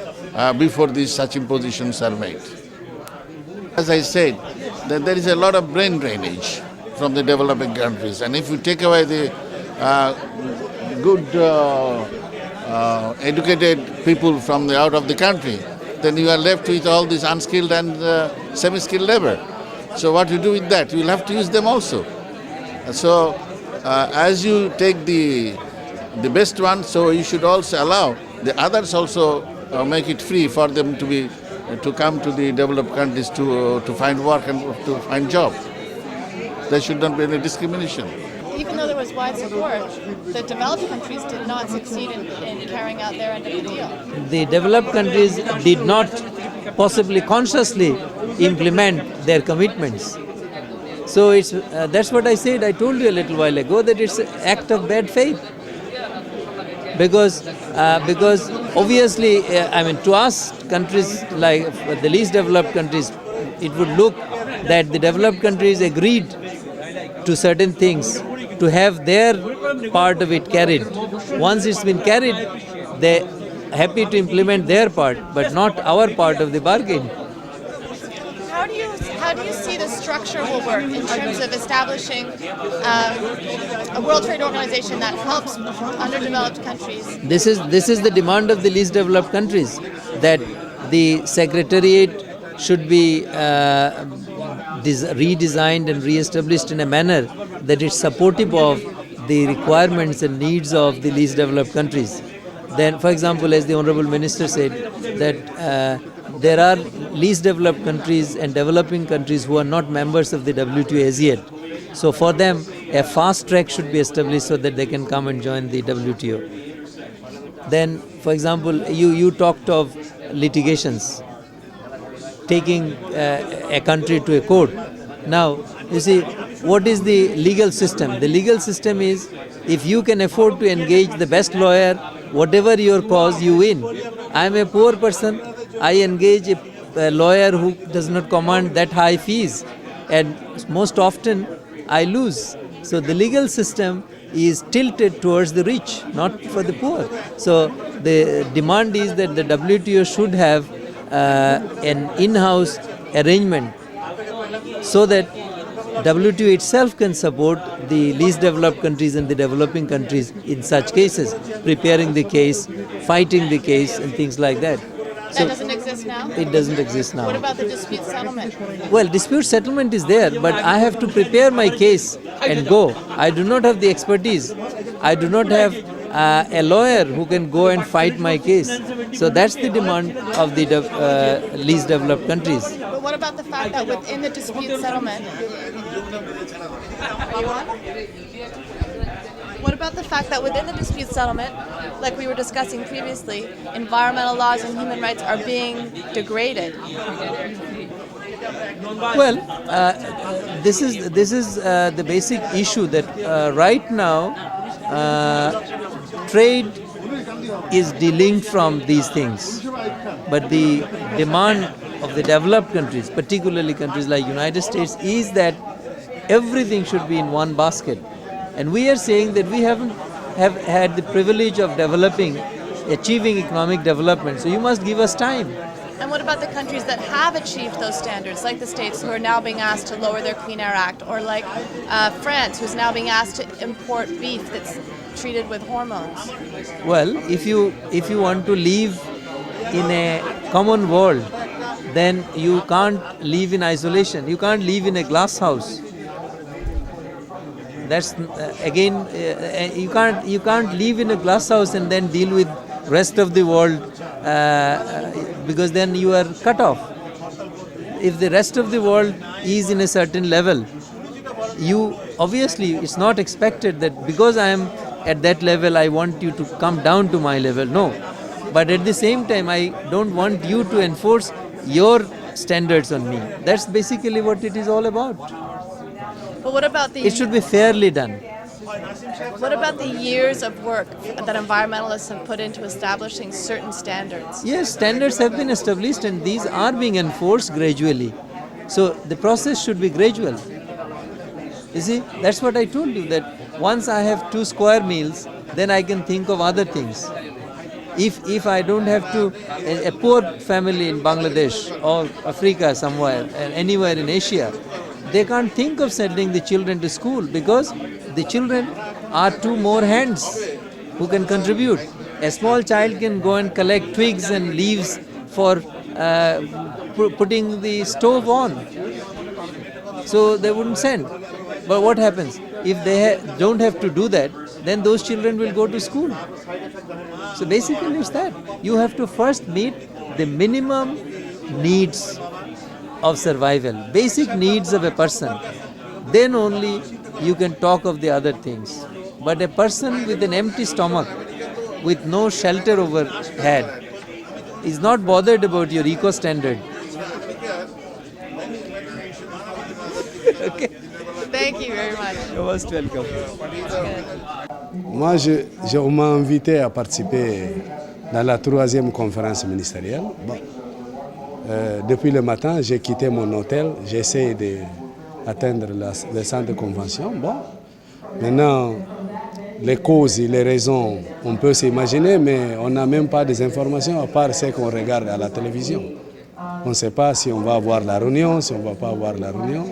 before these such impositions are made. As I said, that there is a lot of brain drainage from the developing countries, and if you take away the good educated people from out of the country, then you are left with all this unskilled and semi-skilled labor. So what you do with that? You will have to use them also. So as you take the best one, so you should also allow the others also make it free for them to come to the developed countries to find work and to find job. There should not be any discrimination. Even though there was wide support, the developed countries did not succeed in carrying out their end of the deal. The developed countries did not possibly consciously implement their commitments. So it's that's what I said. I told you a little while ago that it's an act of bad faith. Because obviously, to us, countries like the least developed countries, it would look that the developed countries agreed to certain things to have their part of it carried. Once it's been carried, they're happy to implement their part, but not our part of the bargain. How do you see the structure will work in terms of establishing a World Trade Organization that helps underdeveloped countries? This is the demand of the least developed countries, that the secretariat should be redesigned and re-established in a manner that is supportive of the requirements and needs of the least developed countries. Then, for example, as the Honorable Minister said, that there are least developed countries and developing countries who are not members of the WTO as yet. So for them, a fast track should be established so that they can come and join the WTO. Then, for example, you talked of litigations, taking a country to a court. Now, you see, what is the legal system? The legal system is, if you can afford to engage the best lawyer, whatever your cause, you win. I am a poor person, I engage a lawyer who does not command that high fees, and most often I lose. So the legal system is tilted towards the rich, not for the poor. So the demand is that the WTO should have an in-house arrangement so that WTO itself can support the least developed countries and the developing countries in such cases, preparing the case, fighting the case, and things like that. That doesn't exist now? It doesn't exist now. What about the dispute settlement? Well, dispute settlement is there, but I have to prepare my case and go. I do not have the expertise. I do not have a lawyer who can go and fight my case. So that's the demand of the least developed countries. But what about the fact that within the dispute settlement... What about the fact that within the dispute settlement, like we were discussing previously, environmental laws and human rights are being degraded? Well, this is the basic issue that right now trade is delinked from these things, but the demand of the developed countries, particularly countries like United States, is that everything should be in one basket. And we are saying that we have had the privilege of achieving economic development. So you must give us time. And what about the countries that have achieved those standards, like the States, who are now being asked to lower their Clean Air Act, or like France, who's now being asked to import beef that's treated with hormones? Well, if you want to live in a common world, then you can't live in isolation. You can't live in a glass house. That's you can't live in a glass house and then deal with rest of the world because then you are cut off. If the rest of the world is in a certain level, obviously it's not expected that because I am at that level I want you to come down to my level. No, but at the same time I don't want you to enforce your standards on me. That's basically what it is all about. But what about It should be fairly done. What about the years of work that environmentalists have put into establishing certain standards? Yes, standards have been established and these are being enforced gradually. So the process should be gradual. You see, that's what I told you, that once I have 2 square meals, then I can think of other things. If I don't have to, a poor family in Bangladesh or Africa somewhere, anywhere in Asia, they can't think of sending the children to school because the children are 2 more hands who can contribute. A small child can go and collect twigs and leaves for putting the stove on. So they wouldn't send. But what happens? If they don't have to do that, then those children will go to school. So basically it's that. You have to first meet the minimum needs of survival, basic needs of a person. Then only you can talk of the other things. But a person with an empty stomach, with no shelter overhead, is not bothered about your eco standard. Okay. Thank you very much. You're most welcome. Moi, on m'a invité à participer dans la 3e conférence ministérielle. Bon. Depuis le matin, j'ai quitté mon hôtel, j'essaie d'atteindre le centre de convention. Bon. Maintenant, les causes et les raisons, on peut s'imaginer, mais on n'a même pas des informations à part ce qu'on regarde à la télévision. On ne sait pas si on va avoir la réunion, si on ne va pas avoir la réunion.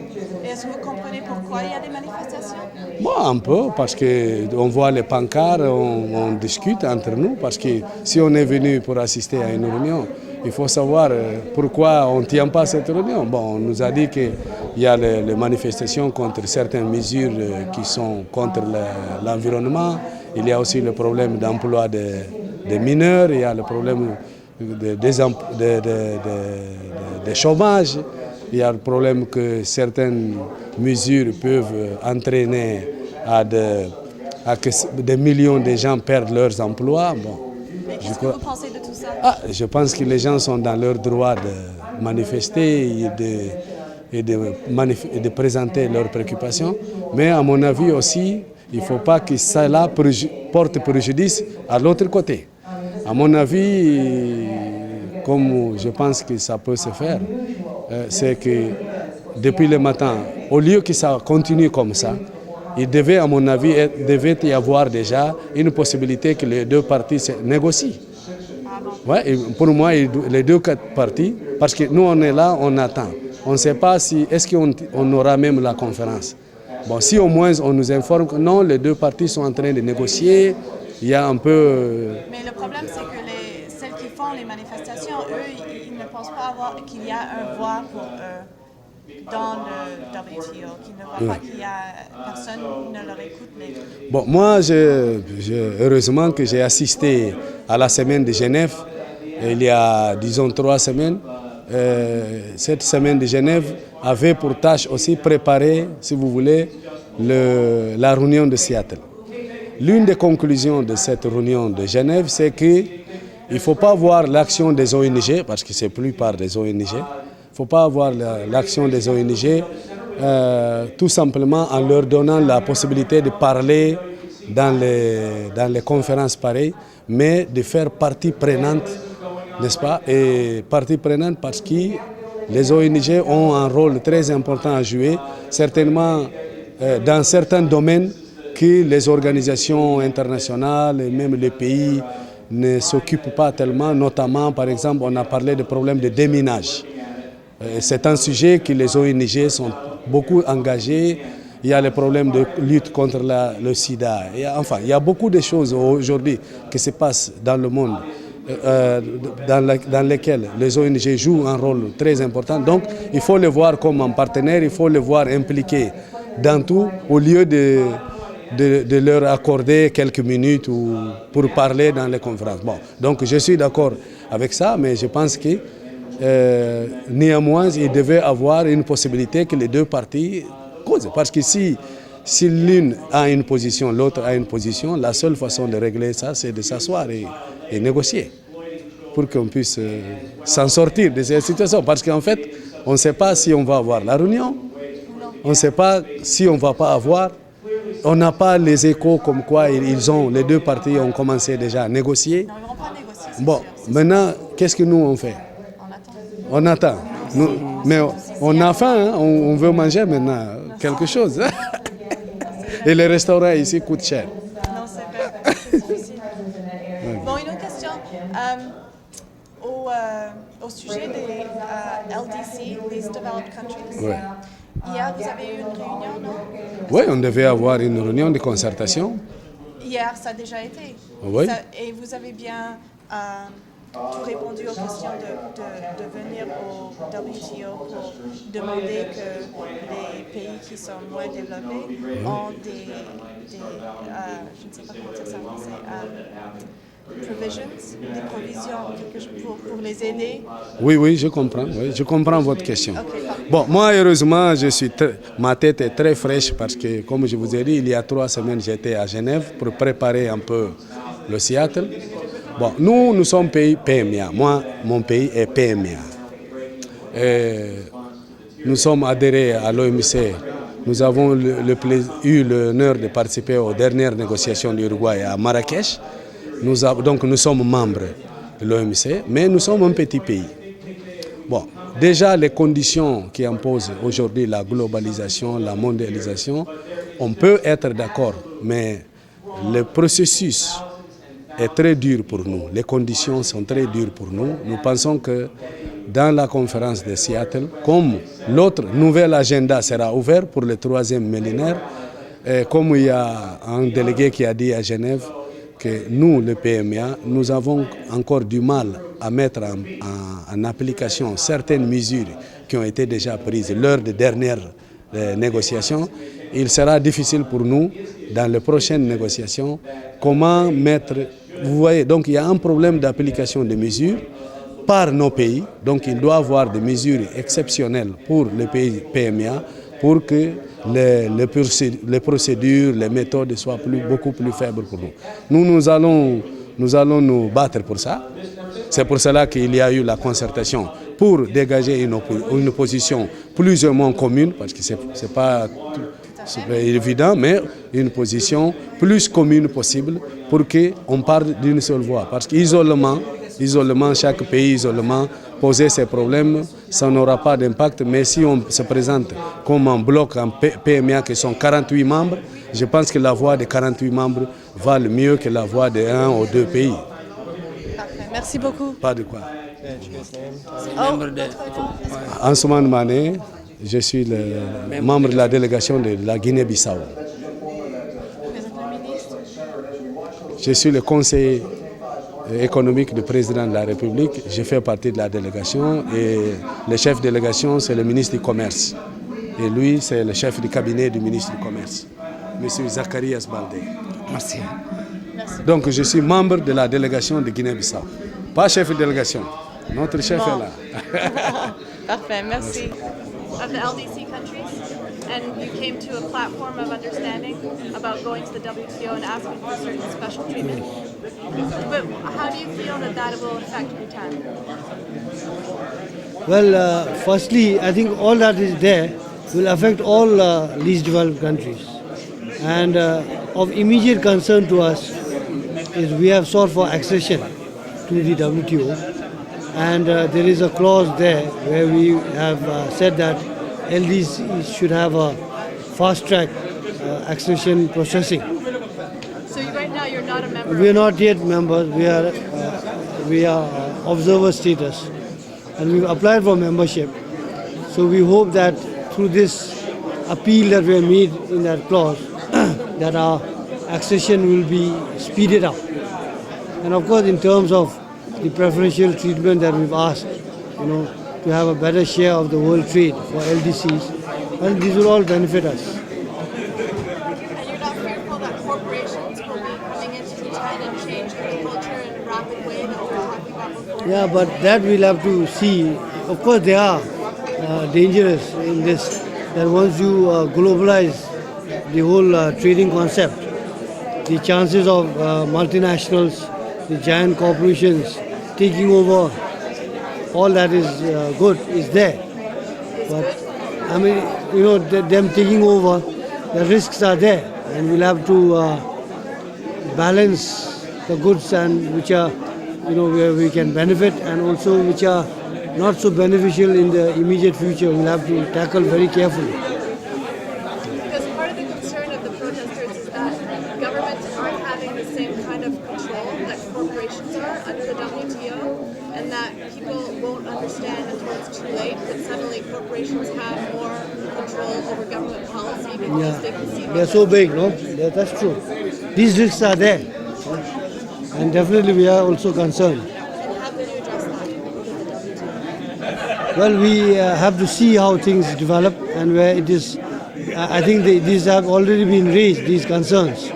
Est-ce que vous comprenez pourquoi il y a des manifestations? Bon, un peu, parce qu'on voit les pancartes, on discute entre nous, parce que si on est venu pour assister à une réunion, il faut savoir pourquoi on ne tient pas cette réunion. Bon, on nous a dit qu'il y a les manifestations contre certaines mesures qui sont contre l'environnement. Il y a aussi le problème d'emploi des mineurs, il y a le problème de chômage, il y a le problème que certaines mesures peuvent entraîner à que des millions de gens perdent leurs emplois. Bon. Qu'est-ce que vous pensez de tout ça? Je pense que les gens sont dans leur droit de manifester et de présenter leurs préoccupations. Mais à mon avis aussi, il ne faut pas que cela porte préjudice à l'autre côté. À mon avis, comme je pense que ça peut se faire, c'est que depuis le matin, au lieu que ça continue comme ça, il devait, à mon avis, y avoir déjà une possibilité que les 2 parties se négocient. Ouais, et pour moi, les 2 parties, parce que nous on est là, on attend. On ne sait pas si, est-ce qu'on aura même la conférence. Bon, si au moins on nous informe que non, les 2 parties sont en train de négocier, il y a un peu... Mais le problème, c'est que celles qui font les manifestations, eux, ils ne pensent pas qu'il y a un voix pour eux dans le WTO, qu'ils ne voient pas qu'il y a personne ne leur écoute. Bon, moi, heureusement que j'ai assisté à la semaine de Genève, il y a, disons, 3 semaines. Cette semaine de Genève avait pour tâche aussi préparer, si vous voulez, la réunion de Seattle. L'une des conclusions de cette réunion de Genève, c'est qu'il ne faut pas voir l'action des ONG, parce que c'est plus par des ONG, il ne faut pas avoir l'action des ONG tout simplement en leur donnant la possibilité de parler dans les conférences pareilles, mais de faire partie prenante, n'est-ce pas? Et partie prenante parce que les ONG ont un rôle très important à jouer, certainement dans certains domaines que les organisations internationales et même les pays ne s'occupent pas tellement, notamment par exemple on a parlé des problèmes de déminage. C'est un sujet que les ONG sont beaucoup engagées. Il y a les problèmes de lutte contre le sida. Il y a beaucoup de choses aujourd'hui qui se passent dans le monde dans lesquelles les ONG jouent un rôle très important. Donc il faut les voir comme un partenaire, il faut les voir impliqués dans tout au lieu de leur accorder quelques minutes pour parler dans les conférences. Bon, donc je suis d'accord avec ça, mais je pense que néanmoins, il devait avoir une possibilité que les deux parties causent. Parce que si l'une a une position, l'autre a une position, la seule façon de régler ça, c'est de s'asseoir et négocier pour qu'on puisse s'en sortir de cette situation. Parce qu'en fait, on ne sait pas si on va avoir la réunion, on ne sait pas si on ne va pas avoir. On n'a pas les échos comme quoi les deux parties ont commencé déjà à négocier. Bon, maintenant, qu'est-ce que nous on fait? On attend. Mais on a faim, hein? On veut manger maintenant quelque chose. Et les restaurants ici coûtent cher. Non, c'est difficile. Bon, une autre question. Au sujet des LDC, Least Developed Countries, Ouais. hier, vous avez eu une réunion, non? Oui, on devait avoir une réunion de concertation. Hier, ça a déjà été. Oui. Et vous avez bien tout répondu aux questions de venir au WTO pour demander que les pays qui sont moins développés ont des je ne sais pas comment dire ça en français, provisions pour les aider. Oui, je comprends votre question. Bon, moi, heureusement, ma tête est très fraîche parce que, comme je vous ai dit, il y a 3 semaines, j'étais à Genève pour préparer un peu le Seattle. Bon, nous sommes pays PMA. Moi, mon pays est PMA. Nous sommes adhérés à l'OMC. Nous avons eu l'honneur de participer aux dernières négociations du Uruguay à Marrakech. Donc nous sommes membres de l'OMC, mais nous sommes un petit pays. Bon, déjà les conditions qui imposent aujourd'hui la globalisation, la mondialisation, on peut être d'accord, mais le processus est très dur pour nous. Les conditions sont très dures pour nous. Nous pensons que dans la conférence de Seattle, comme l'autre nouvel agenda sera ouvert pour le 3e millénaire, comme il y a un délégué qui a dit à Genève que nous, le PMA, nous avons encore du mal à mettre en application certaines mesures qui ont été déjà prises lors des dernières négociations. Il sera difficile pour nous, dans les prochaines négociations, comment mettre... Vous voyez, donc il y a un problème d'application des mesures par nos pays. Donc il doit y avoir des mesures exceptionnelles pour les pays PMA pour que les procédures, les méthodes soient beaucoup plus faibles pour nous. Nous allons nous battre pour ça. C'est pour cela qu'il y a eu la concertation pour dégager une position plus ou moins commune, parce que c'est pas évident, mais une position plus commune possible pour qu'on parle d'une seule voix. Parce qu'isolement, chaque pays isolement, poser ces problèmes, ça n'aura pas d'impact. Mais si on se présente comme un bloc, en PMA qui sont 48 membres, je pense que la voix des 48 membres valent mieux que la voix de 1 ou 2 pays. Parfait. Merci beaucoup. Pas de quoi. Ansoumane Mané, je suis le membre de la délégation de la Guinée-Bissau. Je suis le conseiller économique du président de la République. Je fais partie de la délégation et le chef de délégation, c'est le ministre du Commerce. Et lui, c'est le chef du cabinet du ministre du Commerce, M. Zacharias Baldé. Merci. Donc, je suis membre de la délégation de Guinée-Bissau. Pas chef de délégation. Notre chef est là. Parfait, merci. Of the LDC countries, and you came to a platform of understanding about going to the WTO and asking for certain special treatment. But how do you feel that will affect Bhutan? Well, firstly, I think all that is there will affect all least developed countries. And of immediate concern to us is we have sought for accession to the WTO. And there is a clause there where we have said that LDC should have a fast-track accession processing. So right now you're not a member We are not yet members. We are observer status, and we've applied for membership. So we hope that through this appeal that we have made in that clause, that our accession will be speeded up. And of course, in terms of the preferential treatment that we've asked, to have a better share of the world trade for LDCs, and these will all benefit us. And you're not fearful that corporations will be coming into Bhutan and change agriculture in a rapid way that we were talking about before? Yeah, but that we'll have to see. Of course, they are dangerous in this, that once you globalize the whole trading concept, the chances of multinationals, the giant corporations taking over, all that is good, is there. But I mean, them taking over, the risks are there, and we'll have to balance the goods and which are, where we can benefit, and also which are not so beneficial in the immediate future. We'll have to tackle very carefully. Because part of the concern of the protesters is that governments aren't having the same kind of control that corporations are under the WTO, and that people won't understand until it's too late that suddenly corporations have more control over government policy because they can see. They're so big, no? That's true. These risks are there, and definitely we are also concerned. And how can you address that? Well, we have to see how things develop, and where it is. I think these have already been raised, these concerns,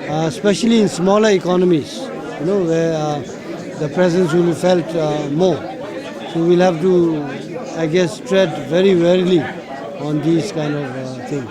especially in smaller economies, where the presence will be felt more. So we'll have to, I guess, tread very warily on these kind of things.